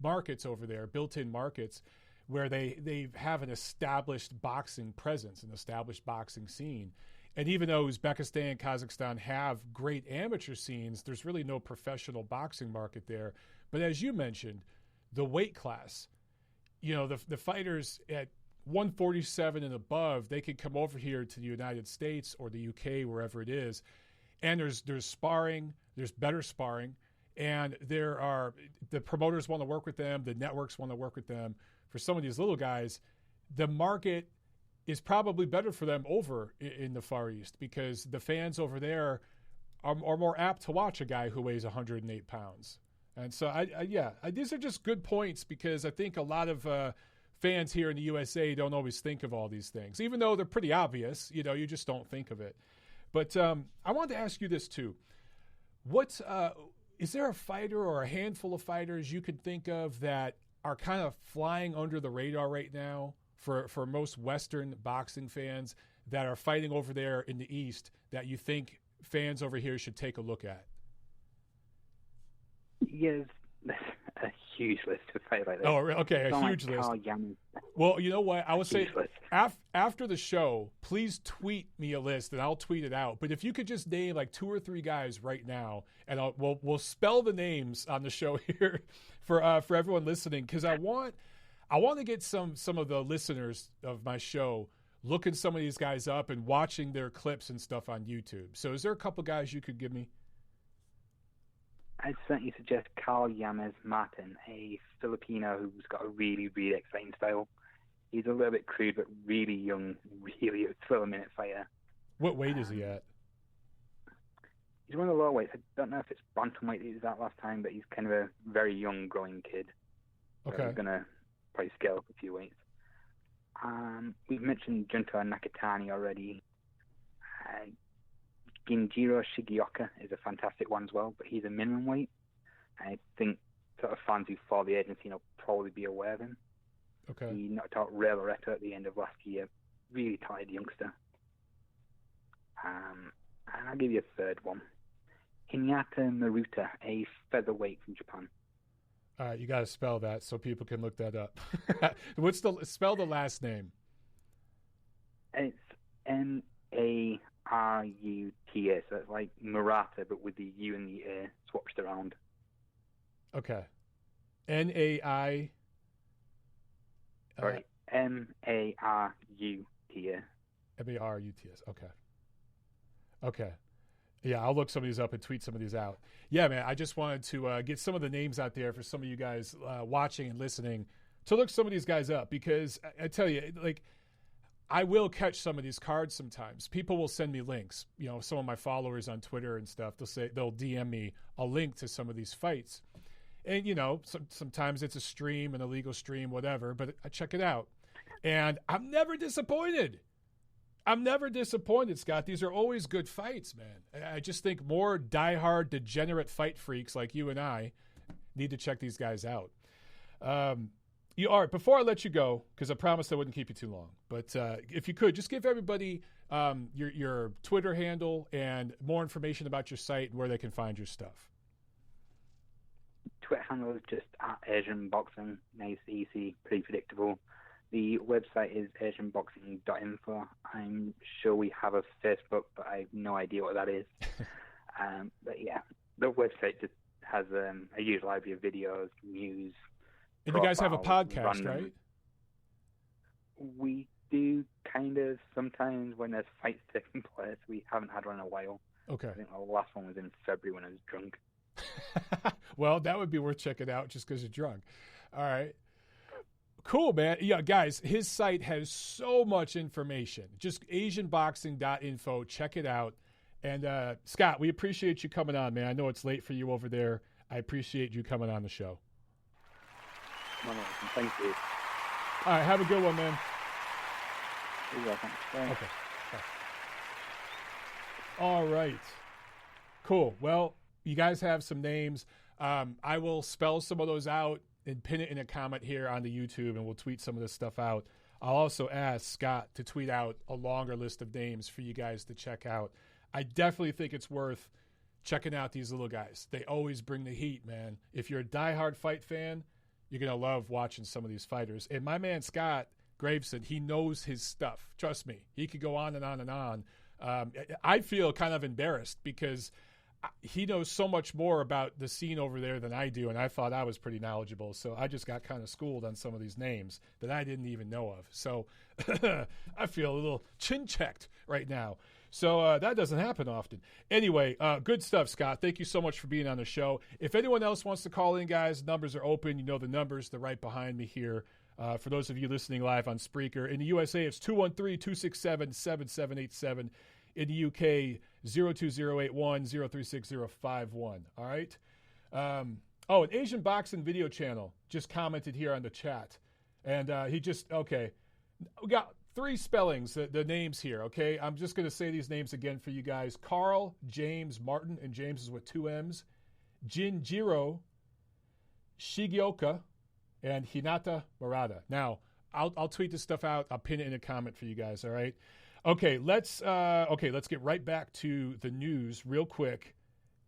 markets over there, built-in markets, where they have an established boxing presence, an established boxing scene. And even though Uzbekistan and Kazakhstan have great amateur scenes, there's really no professional boxing market there. But as you mentioned, the weight class, the fighters at 147 and above, they can come over here to the United States or the UK, wherever it is, and there's sparring, there's better sparring, and the promoters want to work with them, the networks want to work with them. For some of these little guys, the market is probably better for them over in the Far East because the fans over there are more apt to watch a guy who weighs 108 pounds. And so, these are just good points because I think a lot of fans here in the USA don't always think of all these things, even though they're pretty obvious. You just don't think of it. But I wanted to ask you this too. Is there a fighter or a handful of fighters you could think of that are kind of flying under the radar right now for most Western boxing fans that are fighting over there in the East that you think fans over here should take a look at? Yes, a huge list of fighters like this. Oh, okay, a huge list. Well, you know what? I would say after the show, please tweet me a list and I'll tweet it out. But if you could just name like 2 or 3 guys right now, and we'll spell the names on the show here for everyone listening, because I want to get some of the listeners of my show looking some of these guys up and watching their clips and stuff on YouTube. So is there a couple guys you could give me? I'd certainly suggest Carl Yames Martin, a Filipino who's got a really, really exciting style. He's a little bit crude, but really young, really a thrill-a-minute fighter. What weight is he at? He's one of the lower weights. I don't know if it's bantamweight he was at last time, but he's kind of a very young, growing kid. Okay. He's going to probably scale up a few weights. We've mentioned Junto Nakatani already. Ginjiro Shigeoka is a fantastic one as well, but he's a minimum weight. I think sort of fans who follow the agency will probably be aware of him. Okay. He knocked out Ray Loretta at the end of last year. Really talented youngster. And I'll give you a third one. Hinata Maruta, a featherweight from Japan. All right, you got to spell that so people can look that up. Spell the last name? It's Maruta, so it's like Murata, but with the U and the A swatched around. Okay. N-A-I... Sorry, M-A-R-U-T-A. M-A-R-U-T-S, okay. Yeah, I'll look some of these up and tweet some of these out. Yeah, man, I just wanted to get some of the names out there for some of you guys watching and listening to look some of these guys up because I tell you, like, I will catch some of these cards sometimes. People will send me links. Some of my followers on Twitter and stuff, they'll DM me a link to some of these fights. And, sometimes it's a stream, an illegal stream, whatever, but I check it out. And I'm never disappointed. Scott. These are always good fights, man. I just think more diehard, degenerate fight freaks like you and I need to check these guys out. All right, before I let you go, because I promised I wouldn't keep you too long, but if you could, just give everybody your Twitter handle and more information about your site and where they can find your stuff. Twitter handle is just at Asian Boxing. Nice, easy, pretty predictable. The website is asianboxing.info. I'm sure we have a Facebook, but I have no idea what that is. But yeah, the website just has a huge library of videos, news. And you guys have a podcast, random. right? We do kind of sometimes when there's fights taking place. We haven't had one in a while. Okay. I think the last one was in February when I was drunk. Well, that would be worth checking out just because you're drunk. All right. Cool, man. Yeah, guys, his site has so much information. Just asianboxing.info. Check it out. And Scott, we appreciate you coming on, man. I know it's late for you over there. I appreciate you coming on the show. Thank you. All right, have a good one, man. You're welcome. Bye. Okay. Bye. All right. Cool. Well, you guys have some names. I will spell some of those out and pin it in a comment here on the YouTube, and we'll tweet some of this stuff out. I'll also ask Scott to tweet out a longer list of names for you guys to check out. I definitely think it's worth checking out these little guys. They always bring the heat, man. If you're a diehard fight fan, you're going to love watching some of these fighters. And my man Scott Graveson, he knows his stuff. Trust me. He could go on and on and on. I feel kind of embarrassed because he knows so much more about the scene over there than I do, and I thought I was pretty knowledgeable. So I just got kind of schooled on some of these names that I didn't even know of. So I feel a little chin-checked right now. So that doesn't happen often. Anyway, good stuff, Scott. Thank you so much for being on the show. If anyone else wants to call in, guys, numbers are open. You know the numbers. They're right behind me here. For those of you listening live on Spreaker. In the USA, it's 213-267-7787. In the UK, 02081-036-051. All right? An Asian Boxing video channel just commented here on the chat. And he just, okay. We got 3 spellings, the names here, okay? I'm just going to say these names again for you guys. Carl James Martin, and James is with 2 M's. Jinjiro Shigioka, and Hinata Murata. Now, I'll tweet this stuff out. I'll pin it in a comment for you guys, all right? Okay, let's get right back to the news real quick.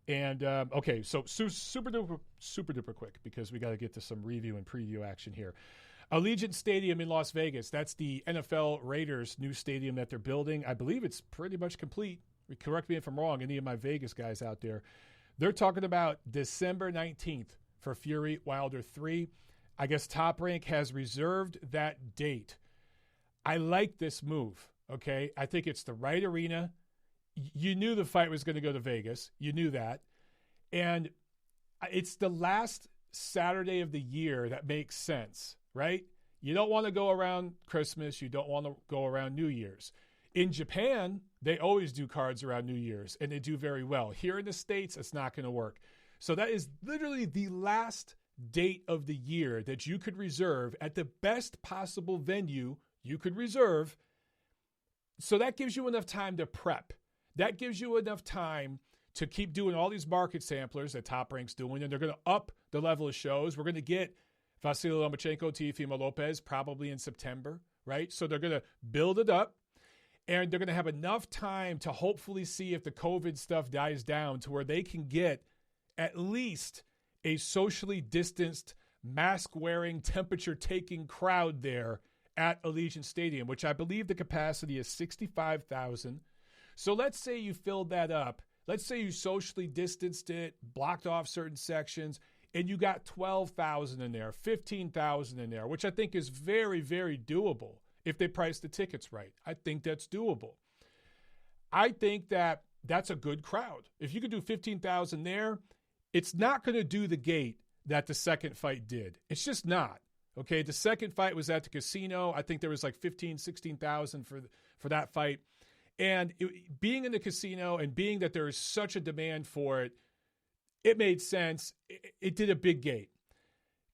And, so super duper quick because we got to get to some review and preview action here. Allegiant Stadium in Las Vegas, that's the NFL Raiders' new stadium that they're building. I believe it's pretty much complete. Correct me if I'm wrong, any of my Vegas guys out there. They're talking about December 19th for Fury-Wilder3. I guess Top Rank has reserved that date. I like this move, okay? I think it's the right arena. You knew the fight was going to go to Vegas. You knew that. And it's the last Saturday of the year that makes sense, right? You don't want to go around Christmas. You don't want to go around New Year's. In Japan, they always do cards around New Year's, and they do very well. Here in the States, it's not going to work. So that is literally the last date of the year that you could reserve at the best possible venue you could reserve. So that gives you enough time to prep. That gives you enough time to keep doing all these market samplers that Top Rank's doing, and they're going to up the level of shows. We're going to get Vasily Lomachenko, Teofimo Lopez probably in September, right? So they're going to build it up, and they're going to have enough time to hopefully see if the COVID stuff dies down to where they can get at least a socially distanced, mask-wearing, temperature-taking crowd there at Allegiant Stadium, which I believe the capacity is 65,000. So let's say you filled that up. Let's say you socially distanced it, blocked off certain sections, and you got 12,000 in there, 15,000 in there, which I think is very, very doable if they price the tickets right. I think that's doable. I think that that's a good crowd. If you could do 15,000 there, it's not going to do the gate that the second fight did. It's just not. Okay, the second fight was at the casino. I think there was like 16,000 for that fight. And being in the casino and being that there is such a demand for it, it made sense. It did a big gate.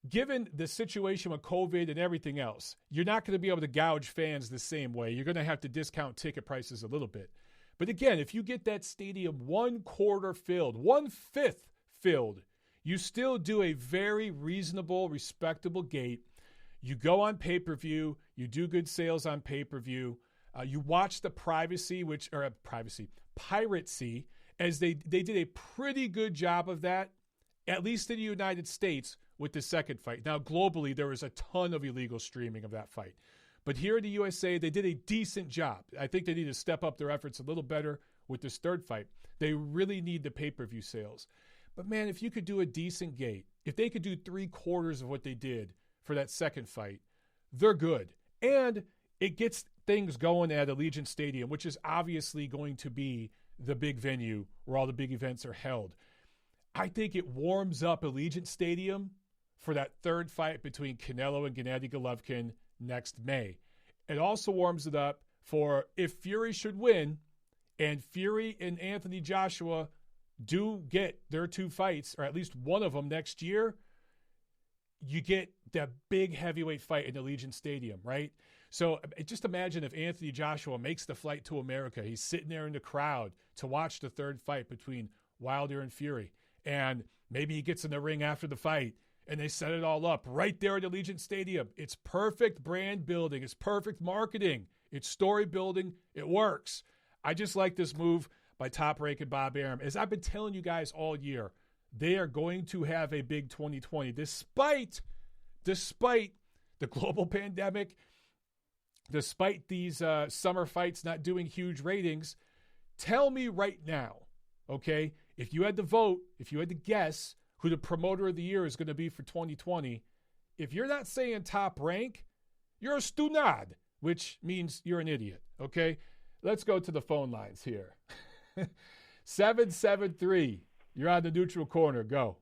Given the situation with COVID and everything else, you're not going to be able to gouge fans the same way. You're going to have to discount ticket prices a little bit. But again, if you get that stadium 1/4 filled, 1/5 filled, you still do a very reasonable, respectable gate. You go on pay-per-view. You do good sales on pay-per-view. You watch the piracy, as they did a pretty good job of that, at least in the United States with the second fight. Now, globally, there was a ton of illegal streaming of that fight. But here in the USA, they did a decent job. I think they need to step up their efforts a little better with this third fight. They really need the pay-per-view sales. But, man, if you could do a decent gate, if they could do 3/4 of what they did for that second fight, they're good. And it gets things going at Allegiant Stadium, which is obviously going to be the big venue where all the big events are held. I think it warms up Allegiant Stadium for that third fight between Canelo and Gennady Golovkin next May. It also warms it up for if Fury should win and Fury and Anthony Joshua do get their 2 fights, or at least one of them next year, you get that big heavyweight fight in Allegiant Stadium, right? So just imagine if Anthony Joshua makes the flight to America. He's sitting there in the crowd to watch the third fight between Wilder and Fury. And maybe he gets in the ring after the fight and they set it all up right there at Allegiant Stadium. It's perfect brand building. It's perfect marketing. It's story building. It works. I just like this move by Top Rank and Bob Arum. As I've been telling you guys all year, they are going to have a big 2020 despite the global pandemic, despite these summer fights not doing huge ratings. Tell me right now, okay, if you had to vote, if you had to guess who the promoter of the year is going to be for 2020, if you're not saying Top Rank, you're a stunad, which means you're an idiot, okay? Let's go to the phone lines here. 773, you're on the neutral corner. Go.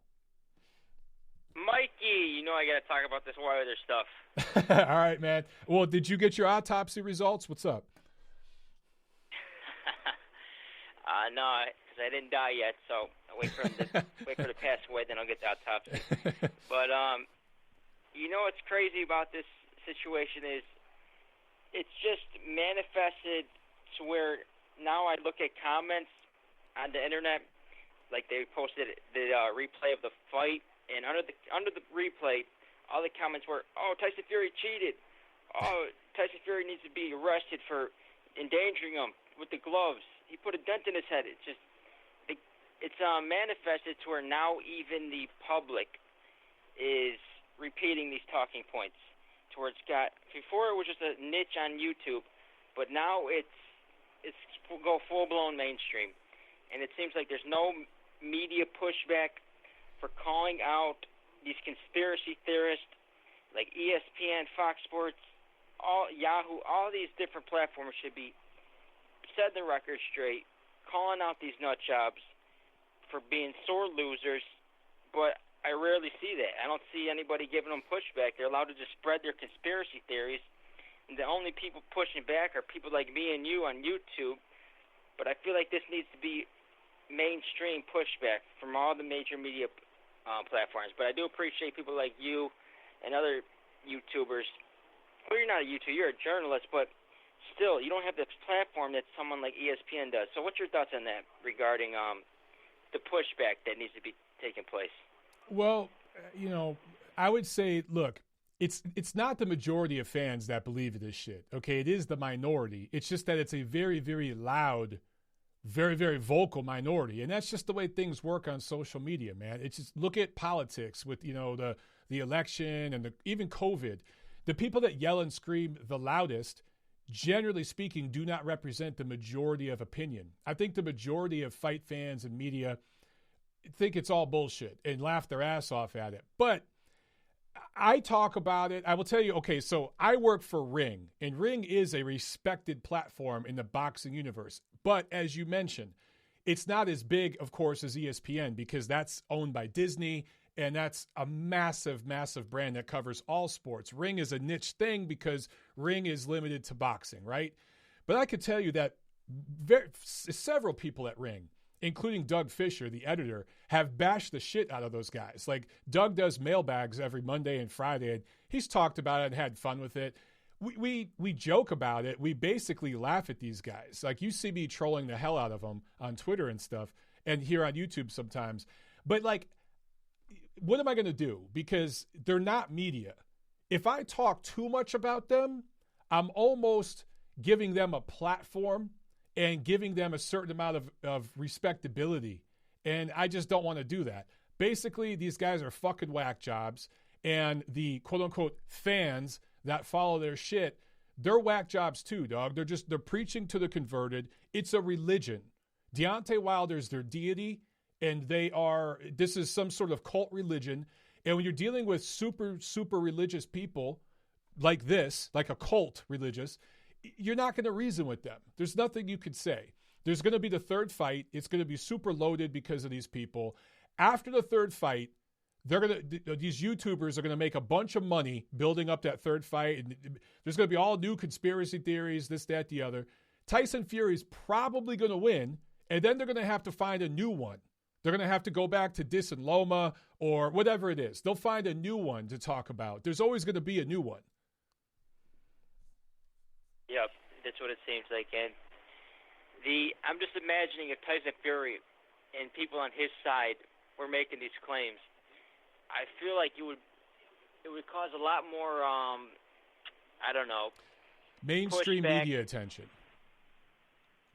Mikey, you know I got to talk about this Wilder stuff. All right, man. Well, did you get your autopsy results? What's up? No, because I didn't die yet, so I'll wait for him to wait for the pass away, then I'll get the autopsy. But you know what's crazy about this situation is it's just manifested to where now I look at comments on the internet, like they posted the replay of the fight, and under the replay, all the comments were, "Oh, Tyson Fury cheated. Oh, Tyson Fury needs to be arrested for endangering him with the gloves. He put a dent in his head." It's manifested to where now even the public is repeating these talking points. To where it's got, before it was just a niche on YouTube, but now it's go full blown mainstream, and it seems like there's no media pushback for calling out these conspiracy theorists like ESPN, Fox Sports, Yahoo, all these different platforms should be setting the record straight, calling out these nut jobs for being sore losers, but I rarely see that. I don't see anybody giving them pushback. They're allowed to just spread their conspiracy theories, and the only people pushing back are people like me and you on YouTube, but I feel like this needs to be mainstream pushback from all the major media platforms. But I do appreciate people like you and other YouTubers. Well, you're not a YouTuber, you're a journalist, but still, you don't have the platform that someone like ESPN does. So what's your thoughts on that regarding the pushback that needs to be taking place? Well, you know, I would say, look, it's not the majority of fans that believe this shit, okay? It is the minority. It's just that it's a very, very loud, very, very vocal minority. And that's just the way things work on social media, man. It's just, look at politics with, you know, the election and even COVID. The people that yell and scream the loudest, generally speaking, do not represent the majority of opinion. I think the majority of fight fans and media think it's all bullshit and laugh their ass off at it. But I talk about it. I will tell you, okay, so I work for Ring, and Ring is a respected platform in the boxing universe. But as you mentioned, it's not as big, of course, as ESPN because that's owned by Disney, and that's a massive, massive brand that covers all sports. Ring is a niche thing because Ring is limited to boxing, right? But I could tell you that several people at Ring, including Doug Fisher, the editor, have bashed the shit out of those guys. Like, Doug does mailbags every Monday and Friday, and he's talked about it and had fun with it. We joke about it. We basically laugh at these guys. Like, you see me trolling the hell out of them on Twitter and stuff, and here on YouTube sometimes. But, like, what am I going to do? Because they're not media. If I talk too much about them, I'm almost giving them a platform and giving them a certain amount of respectability. And I just don't want to do that. Basically, these guys are fucking whack jobs. And the quote-unquote fans that follow their shit, They're whack jobs too, dog. They're preaching to the converted. It's a religion. Deontay Wilder's their deity, and this is some sort of cult religion. And when you're dealing with super, super religious people like this, like a cult religious, you're not going to reason with them. There's nothing you could say. There's going to be the third fight. It's going to be super loaded because of these people. After the third fight, these YouTubers are going to make a bunch of money building up that third fight. And there's going to be all new conspiracy theories, this, that, the other. Tyson Fury's probably going to win, and then they're going to have to find a new one. They're going to have to go back to Dis and Loma or whatever it is. They'll find a new one to talk about. There's always going to be a new one. Yep, that's what it seems like. And I'm just imagining if Tyson Fury and people on his side were making these claims, I feel like it would cause a lot more, mainstream pushback. Media attention,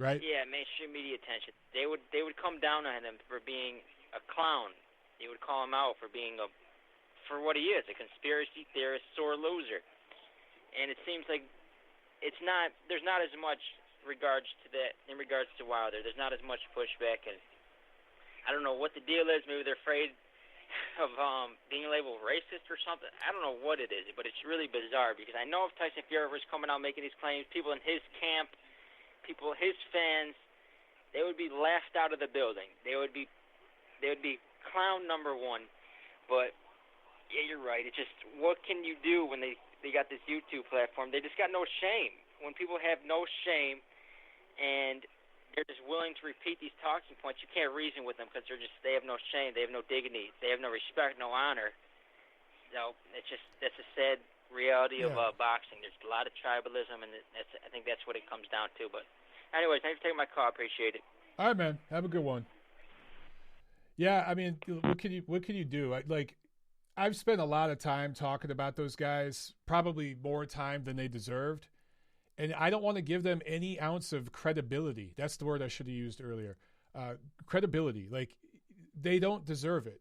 right? Yeah, mainstream media attention. They would come down on him for being a clown. They would call him out for being for what he is, a conspiracy theorist, sore loser. And it seems like there's not as much regards to that in regards to Wilder. There's not as much pushback, and I don't know what the deal is. Maybe they're afraid of being labeled racist or something. I don't know what it is, but it's really bizarre because I know if Tyson Fury was coming out making these claims, people in his camp, his fans, they would be laughed out of the building. They would be clown number one. But yeah, you're right. It's just, what can you do when they got this YouTube platform? They just got no shame. When people have no shame and they're just willing to repeat these talking points, you can't reason with them because they have no shame, they have no dignity, they have no respect, no honor. That's a sad reality of boxing. There's a lot of tribalism, and I think that's what it comes down to. But anyways, thanks for taking my call. I appreciate it. All right, man. Have a good one. Yeah, I mean, what can you do? I've spent a lot of time talking about those guys, probably more time than they deserved. And I don't want to give them any ounce of credibility. That's the word I should have used earlier. Credibility. They don't deserve it.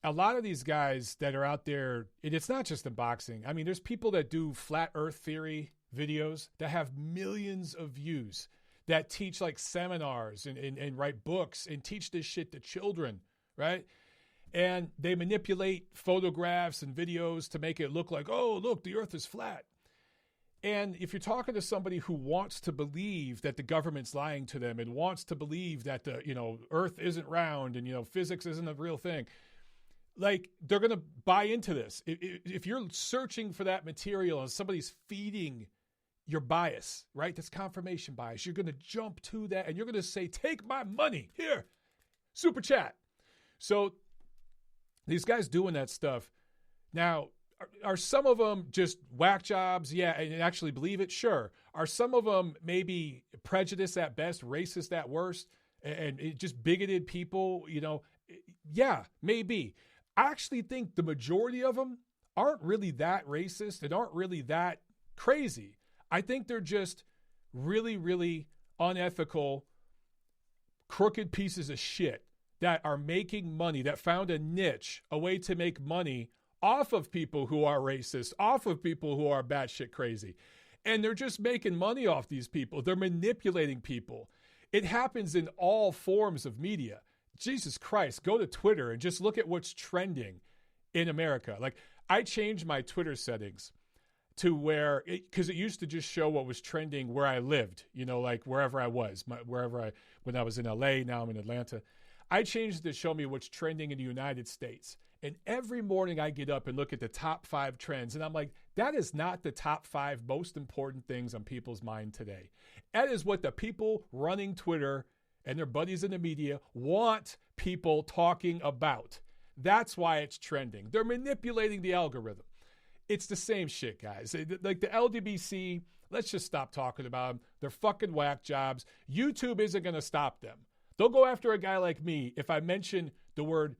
A lot of these guys that are out there, and it's not just in boxing. I mean, there's people that do flat earth theory videos that have millions of views, that teach seminars and write books and teach this shit to children, right? And they manipulate photographs and videos to make it look like, oh, look, the earth is flat. And if you're talking to somebody who wants to believe that the government's lying to them and wants to believe that the, earth isn't round and, physics isn't a real thing, they're going to buy into this. If you're searching for that material and somebody's feeding your bias, right? That's confirmation bias. You're going to jump to that and you're going to say, take my money here, super chat. So these guys doing that stuff. Now, are some of them just whack jobs? Yeah, and actually believe it? Sure. Are some of them maybe prejudiced at best, racist at worst, and just bigoted people? Yeah, maybe. I actually think the majority of them aren't really that racist and aren't really that crazy. I think they're just really, really unethical, crooked pieces of shit that are making money, that found a niche, a way to make money off of people who are racist, off of people who are batshit crazy. And they're just making money off these people. They're manipulating people. It happens in all forms of media. Jesus Christ, go to Twitter and just look at what's trending in America. I changed my Twitter settings to where, because it used to just show what was trending where I lived, wherever I was, when I was in LA, now I'm in Atlanta. I changed it to show me what's trending in the United States. And every morning I get up and look at the top 5 trends. And I'm like, that is not the top 5 most important things on people's mind today. That is what the people running Twitter and their buddies in the media want people talking about. That's why it's trending. They're manipulating the algorithm. It's the same shit, guys. Like the LDBC, let's just stop talking about them. They're fucking whack jobs. YouTube isn't going to stop them. They'll go after a guy like me if I mention the word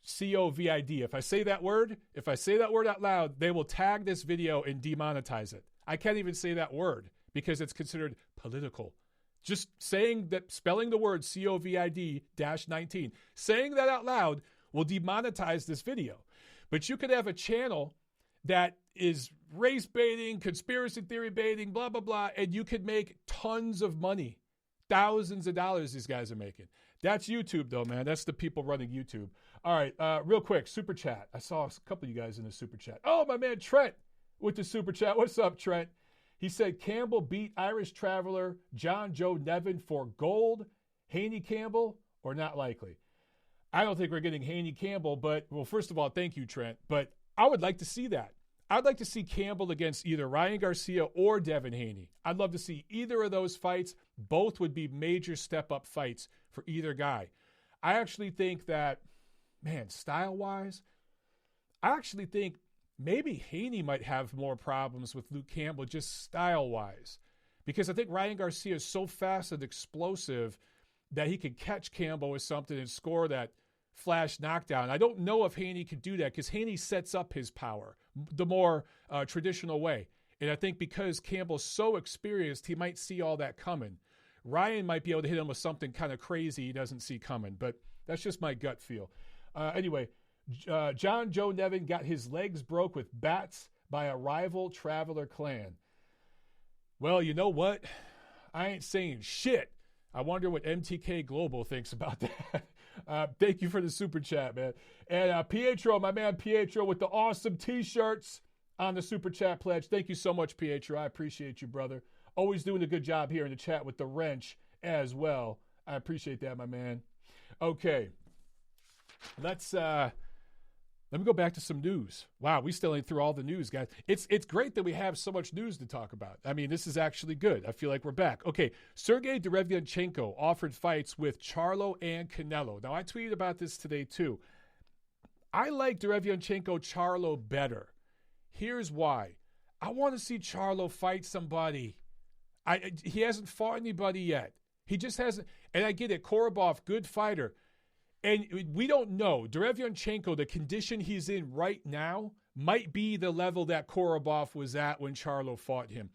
COVID. If I say that word out loud, they will tag this video and demonetize it. I can't even say that word because it's considered political. Just saying that, spelling the word COVID-19, saying that out loud will demonetize this video. But you could have a channel that is race baiting, conspiracy theory baiting, blah, blah, blah, and you could make tons of money. Thousands of dollars these guys are making. That's YouTube, though, man. That's the people running YouTube. All right, real quick, Super Chat. I saw a couple of you guys in the Super Chat. Oh, my man Trent with the Super Chat. What's up, Trent? He said Campbell beat Irish Traveler John Joe Nevin for gold. Haney Campbell, or not likely? I don't think we're getting Haney Campbell, but, well, first of all, thank you, Trent. But I would like to see that. I'd like to see Campbell against either Ryan Garcia or Devin Haney. I'd love to see either of those fights. Both would be major step-up fights for either guy. I actually think that, man, style-wise, I actually think maybe Haney might have more problems with Luke Campbell just style-wise. Because I think Ryan Garcia is so fast and explosive that he could catch Campbell with something and score that flash knockdown. I don't know if Haney could do that because Haney sets up his power the more traditional way. And I think because Campbell's so experienced, he might see all that coming. Ryan might be able to hit him with something kind of crazy he doesn't see coming, but that's just my gut feel. Anyway, John Joe Nevin got his legs broke with bats by a rival Traveler clan. Well, you know what? I ain't saying shit. I wonder what MTK Global thinks about that. Thank you for the Super Chat, man. And Pietro, my man Pietro with the awesome T-shirts on the Super Chat pledge. Thank you so much, Pietro. I appreciate you, brother. Always doing a good job here in the chat with the wrench as well. I appreciate that, my man. Okay. Let me go back to some news. Wow, we still ain't through all the news, guys. It's great that we have so much news to talk about. I mean, this is actually good. I feel like we're back. Okay, Sergey Derevyanchenko offered fights with Charlo and Canelo. Now, I tweeted about this today, too. I like Derevyanchenko-Charlo better. Here's why. I want to see Charlo fight somebody. He hasn't fought anybody yet. He just hasn't. And I get it. Korobov, good fighter. And we don't know. Derevyanchenko, the condition he's in right now, might be the level that Korobov was at when Charlo fought him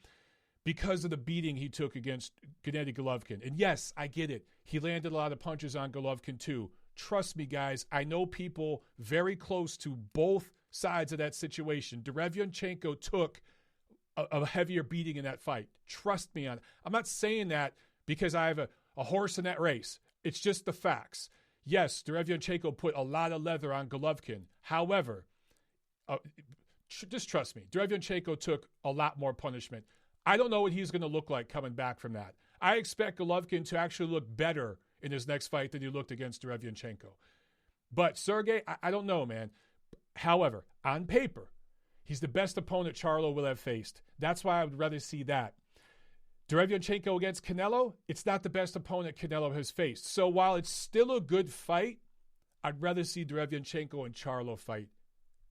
because of the beating he took against Gennady Golovkin. And yes, I get it. He landed a lot of punches on Golovkin too. Trust me, guys. I know people very close to both sides of that situation. Derevyanchenko took a heavier beating in that fight. Trust me on it. I'm not saying that because I have a horse in that race. It's just the facts. Yes, Derevyanchenko put a lot of leather on Golovkin. However, just trust me, Derevyanchenko took a lot more punishment. I don't know what he's going to look like coming back from that. I expect Golovkin to actually look better in his next fight than he looked against Derevyanchenko. But Sergey, I don't know, man. However, on paper, he's the best opponent Charlo will have faced. That's why I would rather see that. Derevyanchenko against Canelo, it's not the best opponent Canelo has faced. So while it's still a good fight, I'd rather see Derevyanchenko and Charlo fight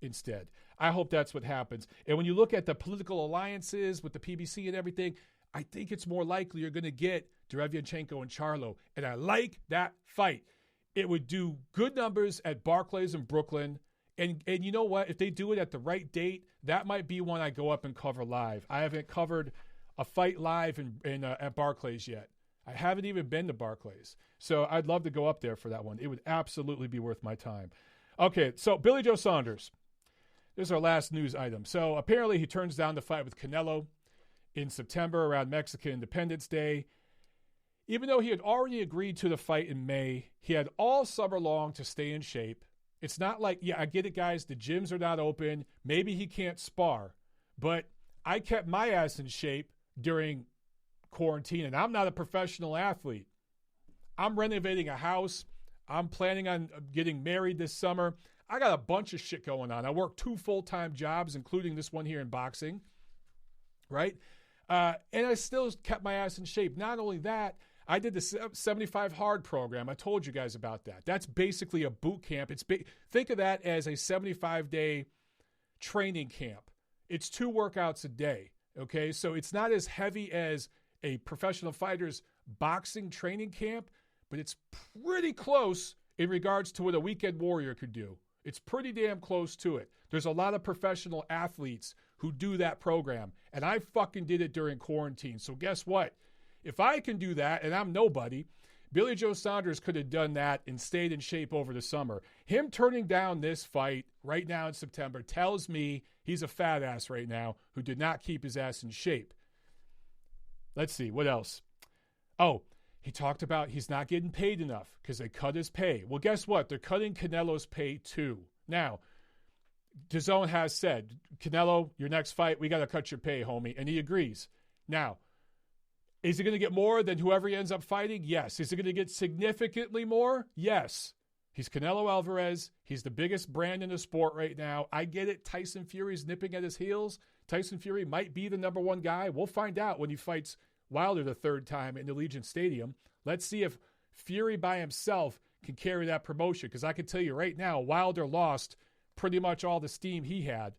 instead. I hope that's what happens. And when you look at the political alliances with the PBC and everything, I think it's more likely you're going to get Derevyanchenko and Charlo. And I like that fight. It would do good numbers at Barclays in Brooklyn. And you know what? If they do it at the right date, that might be one I go up and cover live. I haven't covered a fight live at Barclays yet. I haven't even been to Barclays. So I'd love to go up there for that one. It would absolutely be worth my time. Okay, so Billy Joe Saunders. This is our last news item. So apparently he turns down the fight with Canelo in September around Mexican Independence Day. Even though he had already agreed to the fight in May, he had all summer long to stay in shape. It's not like, yeah, I get it, guys. The gyms are not open. Maybe he can't spar. But I kept my ass in shape during quarantine, and I'm not a professional athlete. I'm renovating a house. I'm planning on getting married this summer. I got a bunch of shit going on. I work 2 full-time jobs, including this one here in boxing, right? And I still kept my ass in shape. Not only that, I did the 75 Hard program. I told you guys about that. That's basically a boot camp. Think of that as a 75-day training camp. It's 2 workouts a day. Okay, so it's not as heavy as a professional fighter's boxing training camp, but it's pretty close in regards to what a weekend warrior could do. It's pretty damn close to it. There's a lot of professional athletes who do that program, and I fucking did it during quarantine. So guess what? If I can do that, and I'm nobody, Billy Joe Saunders could have done that and stayed in shape over the summer. Him turning down this fight right now in September tells me he's a fat ass right now who did not keep his ass in shape. Let's see, what else? Oh, he talked about he's not getting paid enough because they cut his pay. Well, guess what? They're cutting Canelo's pay too. Now, DAZN has said, Canelo, your next fight, we got to cut your pay, homie. And he agrees. Now, is he going to get more than whoever he ends up fighting? Yes. Is he going to get significantly more? Yes. He's Canelo Alvarez. He's the biggest brand in the sport right now. I get it. Tyson Fury's nipping at his heels. Tyson Fury might be the number one guy. We'll find out when he fights Wilder the third time in Allegiant Stadium. Let's see if Fury by himself can carry that promotion, because I can tell you right now, Wilder lost pretty much all the steam he had.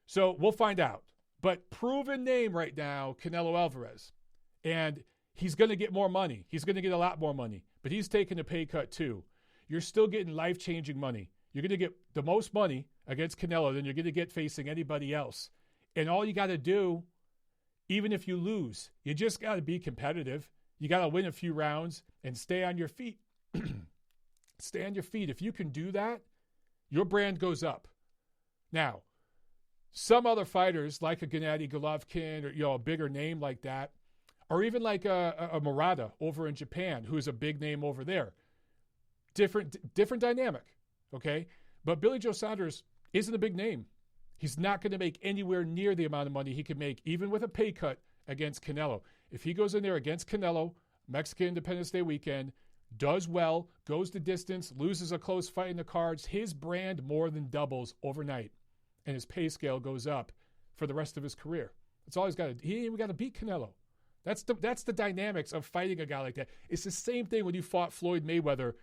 So we'll find out. But proven name right now, Canelo Alvarez. And he's going to get more money. He's going to get a lot more money. But he's taking a pay cut too. You're still getting life-changing money. You're going to get the most money against Canelo than you're going to get facing anybody else. And all you got to do, even if you lose, you just got to be competitive. You got to win a few rounds and stay on your feet. Stay on your feet. If you can do that, your brand goes up. Now, some other fighters like a Gennady Golovkin or a bigger name like that, or even like a Murata over in Japan, who's a big name over there. Different dynamic, okay? But Billy Joe Saunders isn't a big name. He's not going to make anywhere near the amount of money he could make, even with a pay cut against Canelo. If he goes in there against Canelo, Mexican Independence Day weekend, does well, goes the distance, loses a close fight in the cards, his brand more than doubles overnight. And his pay scale goes up for the rest of his career. That's all he's got to do. He ain't even got to beat Canelo. That's the dynamics of fighting a guy like that. It's the same thing when you fought Floyd Mayweather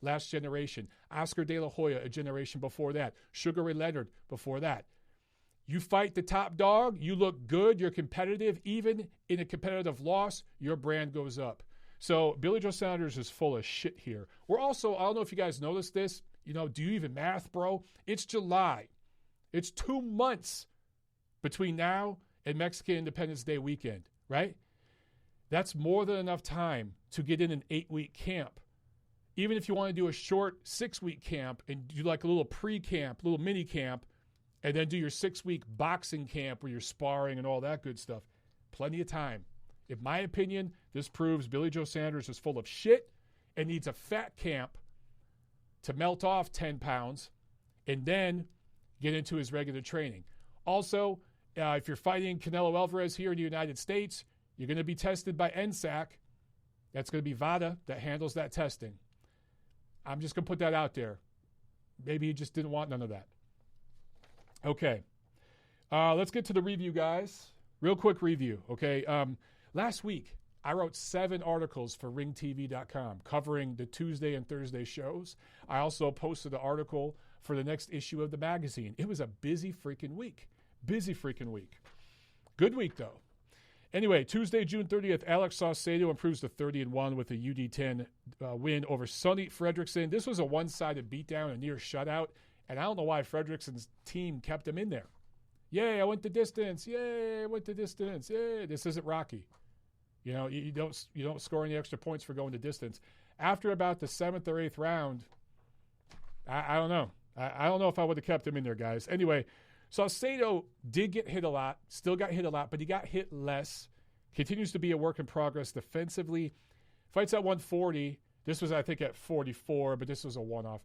last generation, Oscar De La Hoya a generation before that, Sugar Ray Leonard before that. You fight the top dog, you look good, you're competitive. Even in a competitive loss, your brand goes up. So Billy Joe Saunders is full of shit here. We're also, I don't know if you guys noticed this, do you even math, bro? It's July. It's 2 months between now and Mexican Independence Day weekend, right? That's more than enough time to get in an 8-week camp. Even if you want to do a short 6-week camp and do like a little pre-camp, little mini camp, and then do your 6-week boxing camp where you're sparring and all that good stuff, plenty of time. In my opinion, this proves Billy Joe Saunders is full of shit and needs a fat camp to melt off 10 pounds and then get into his regular training. Also, if you're fighting Canelo Alvarez here in the United States, you're going to be tested by NSAC. That's going to be VADA that handles that testing. I'm just going to put that out there. Maybe he just didn't want none of that. Okay. Let's get to the review, guys. Real quick review, okay? Last week, I wrote 7 articles for ringtv.com covering the Tuesday and Thursday shows. I also posted an article for the next issue of the magazine. It was a busy freaking week. Good week, though. Anyway, Tuesday, June 30th, Alex Saucedo improves to 30-1 with a UD10 win over Sonny Fredrickson. This was a one-sided beatdown, a near shutout, and I don't know why Fredrickson's team kept him in there. Yay, I went the distance. Yay, I went the distance. Yay, this isn't Rocky. You don't score any extra points for going the distance. After about the 7th or 8th round, I don't know. I don't know if I would have kept him in there, guys. Anyway, Saucedo did get hit a lot, still got hit a lot, but he got hit less. Continues to be a work in progress defensively. Fights at 140. This was, I think, at 44, but this was a one-off.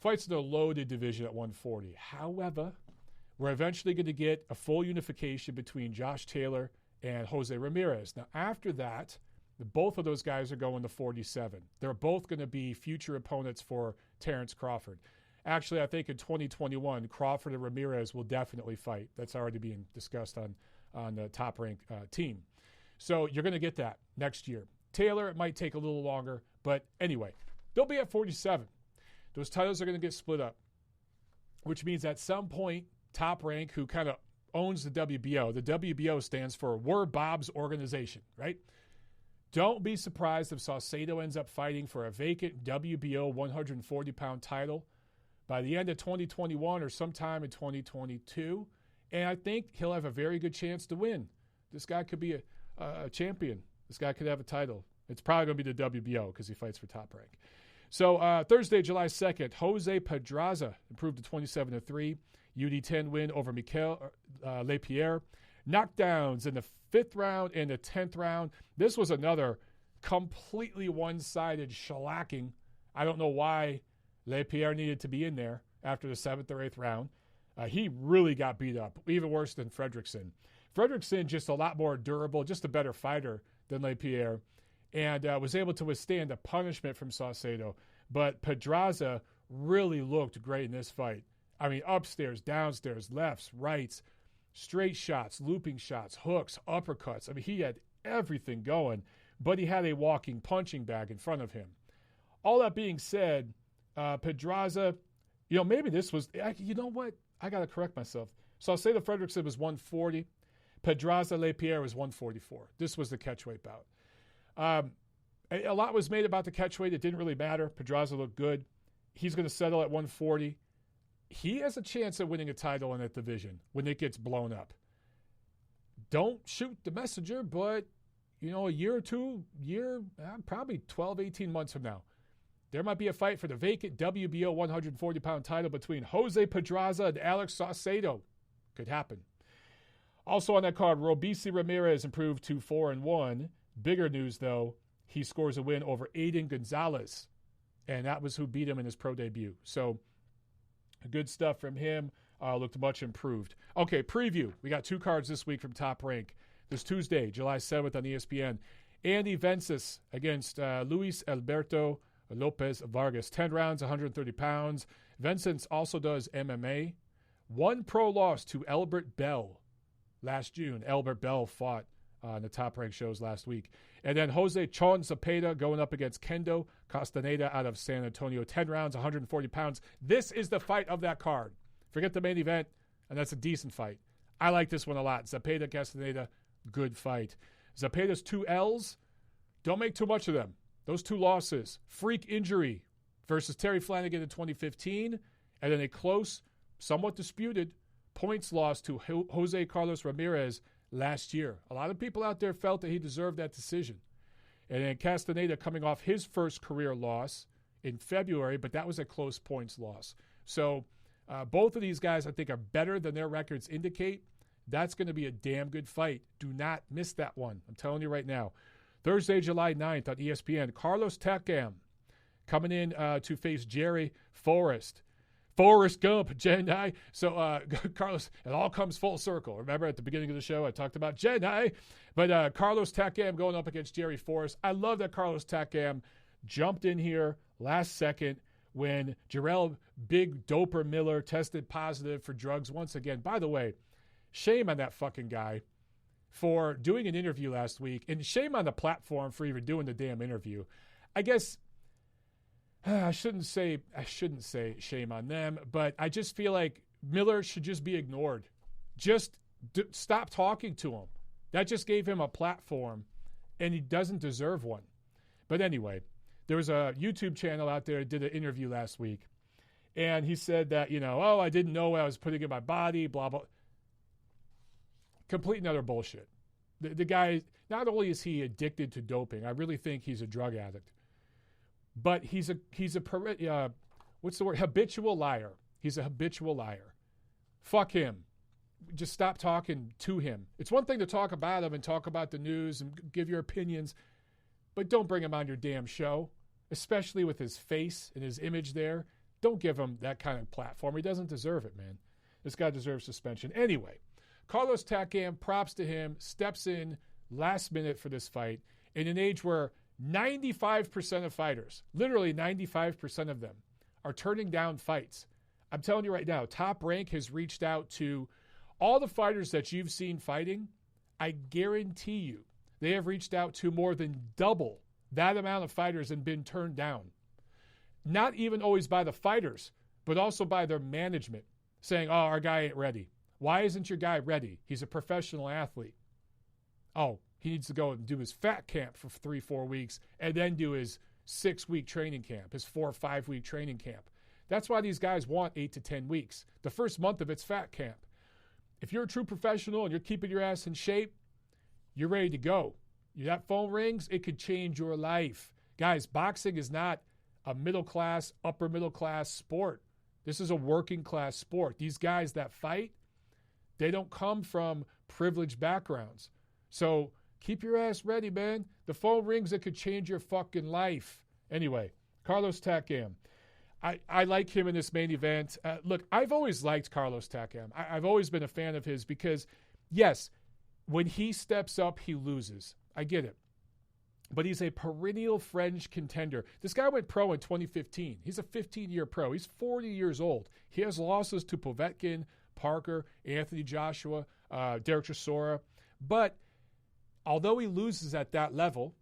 Fights in the loaded division at 140. However, we're eventually going to get a full unification between Josh Taylor and Jose Ramirez. Now, after that, both of those guys are going to 47. They're both going to be future opponents for Terrence Crawford. Actually, I think in 2021, Crawford and Ramirez will definitely fight. That's already being discussed on the top-ranked team. So you're going to get that next year. Taylor, it might take a little longer, but anyway, they'll be at 47. Those titles are going to get split up, which means at some point, Top Rank, who kind of owns the WBO stands for We're Bob's Organization, right? Don't be surprised if Saucedo ends up fighting for a vacant WBO 140-pound title by the end of 2021 or sometime in 2022. And I think he'll have a very good chance to win. This guy could be a champion. This guy could have a title. It's probably going to be the WBO because he fights for Top Rank. So Thursday, July 2nd, Jose Pedraza improved to 27-3. UD10 win over Mikel Lapierre. Knockdowns in the 5th round and the 10th round. This was another completely one-sided shellacking. I don't know why Lapierre needed to be in there after the 7th or 8th round. He really got beat up, even worse than Fredrickson. Fredrickson just a lot more durable, just a better fighter than Lapierre, and was able to withstand a punishment from Saucedo. But Pedraza really looked great in this fight. I mean, upstairs, downstairs, lefts, rights, straight shots, looping shots, hooks, uppercuts. I mean, he had everything going, but he had a walking punching bag in front of him. All that being said, Pedraza, maybe this was, you know what? I got to correct myself. Saucedo Fredrickson was 140. Pedraza Lapierre was 144. This was the catchweight bout. A lot was made about the catchweight. It didn't really matter. Pedraza looked good. He's going to settle at 140. He has a chance of winning a title in that division when it gets blown up. Don't shoot the messenger, but, a year or two, probably 12, 18 months from now, there might be a fight for the vacant WBO 140-pound title between Jose Pedraza and Alex Saucedo. Could happen. Also on that card, Robeisy Ramirez improved to 4-1. Bigger news, though, he scores a win over Aiden Gonzalez, and that was who beat him in his pro debut. So good stuff from him. Looked much improved. Okay, preview. We got 2 cards this week from Top Rank. This Tuesday, July 7th on ESPN. Andy Vences against Luis Alberto Lopez Vargas. 10 rounds, 130 pounds. Vences also does MMA. 1 pro loss to Albert Bell last June. Albert Bell fought on the Top Rank shows last week. And then Jose Chon Zepeda going up against Kendo Castaneda out of San Antonio. 10 rounds, 140 pounds. This is the fight of that card. Forget the main event, and that's a decent fight. I like this one a lot. Zepeda Castaneda, good fight. Zepeda's 2 L's, don't make too much of them. Those 2 losses, freak injury versus Terry Flanagan in 2015, and then a close, somewhat disputed, points loss to Jose Carlos Ramirez last year. A lot of people out there felt that he deserved that decision. And then Castaneda coming off his first career loss in February, but that was a close points loss. So both of these guys, I think, are better than their records indicate. That's going to be a damn good fight. Do not miss that one. I'm telling you right now. Thursday, July 9th on ESPN, Carlos Takam coming in to face Jerry Forrest. Forrest Gump, Jedi. So, Carlos, it all comes full circle. Remember at the beginning of the show, I talked about Jedi. But Carlos Takam going up against Jerry Forrest. I love that Carlos Takam jumped in here last second when Jarrell Big Doper Miller tested positive for drugs once again. By the way, shame on that fucking guy for doing an interview last week, and shame on the platform for even doing the damn interview. I guess I shouldn't say shame on them, but I just feel like Miller should just be ignored. Just stop talking to him. That just gave him a platform, and he doesn't deserve one. But anyway, there was a YouTube channel out there that did an interview last week, and he said that, I didn't know what I was putting in my body, blah, blah. Complete and utter bullshit. The guy, not only is he addicted to doping, I really think he's a drug addict, but he's a what's the word? Habitual liar. He's a habitual liar. Fuck him. Just stop talking to him. It's one thing to talk about him and talk about the news and give your opinions, but don't bring him on your damn show, especially with his face and his image there. Don't give him that kind of platform. He doesn't deserve it, man. This guy deserves suspension. Anyway, Carlos Takam, props to him, steps in last minute for this fight in an age where 95% of fighters, literally 95% of them, are turning down fights. I'm telling you right now, Top Rank has reached out to all the fighters that you've seen fighting. I guarantee you they have reached out to more than double that amount of fighters and been turned down. Not even always by the fighters, but also by their management, saying, our guy ain't ready. Why isn't your guy ready? He's a professional athlete. Oh, he needs to go and do his fat camp for 3-4 weeks and then do his 6-week training camp, his 4 or 5-week training camp. That's why these guys want 8 to 10 weeks. The first month of it's fat camp. If you're a true professional and you're keeping your ass in shape, you're ready to go. That phone rings, it could change your life. Guys, boxing is not a middle class, upper middle class sport. This is a working class sport. These guys that fight, they don't come from privileged backgrounds. So keep your ass ready, man. The phone rings, it could change your fucking life. Anyway, Carlos Takam. I like him in this main event. Look, I've always liked Carlos Takam. I've always been a fan of his because, yes, when he steps up, he loses. I get it. But he's a perennial fringe contender. This guy went pro in 2015. He's a 15-year pro. He's 40 years old. He has losses to Povetkin, Parker, Anthony Joshua, Derek Chisora. But although he loses at that level,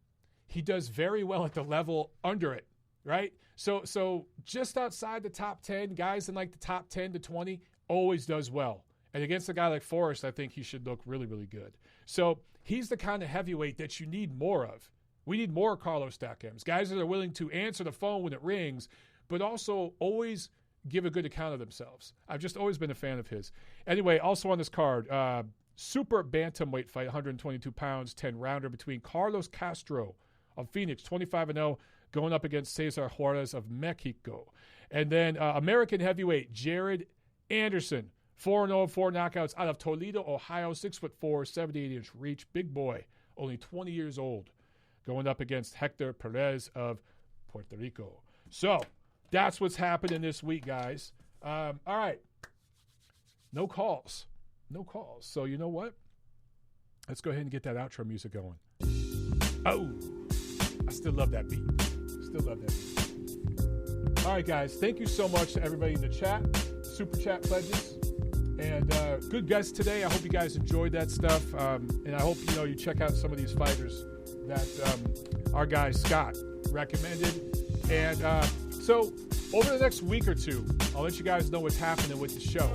he does very well at the level under it, right? So just outside the top 10, guys in like the top 10 to 20, always does well. And against a guy like Forrest, I think he should look really, really good. So he's the kind of heavyweight that you need more of. We need more Carlos Takams, guys that are willing to answer the phone when it rings, but also always give a good account of themselves. I've just always been a fan of his. Anyway, also on this card, super bantamweight fight, 122 pounds, 10-rounder between Carlos Castro of Phoenix, 25-0, going up against Cesar Juarez of Mexico. And then American heavyweight Jared Anderson, 4-0, 4 knockouts out of Toledo, Ohio, 6'4", 78-inch reach, big boy, only 20 years old, going up against Hector Perez of Puerto Rico. So that's what's happening this week, guys. All right. No calls. So you know what? Let's go ahead and get that outro music going. Oh, I still love that beat. All right, guys. Thank you so much to everybody in the chat, super chat pledges, and good guests today. I hope you guys enjoyed that stuff, and I hope you check out some of these fighters that our guy Scott recommended. And so over the next week or two, I'll let you guys know what's happening with the show.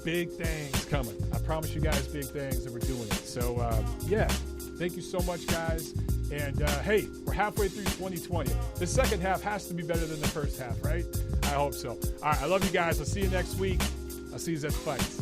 Big things coming. I promise you guys big things, and we're doing it. So, yeah, thank you so much, guys. And, hey, we're halfway through 2020. The second half has to be better than the first half, right? I hope so. All right, I love you guys. I'll see you next week. I'll see you at the fights.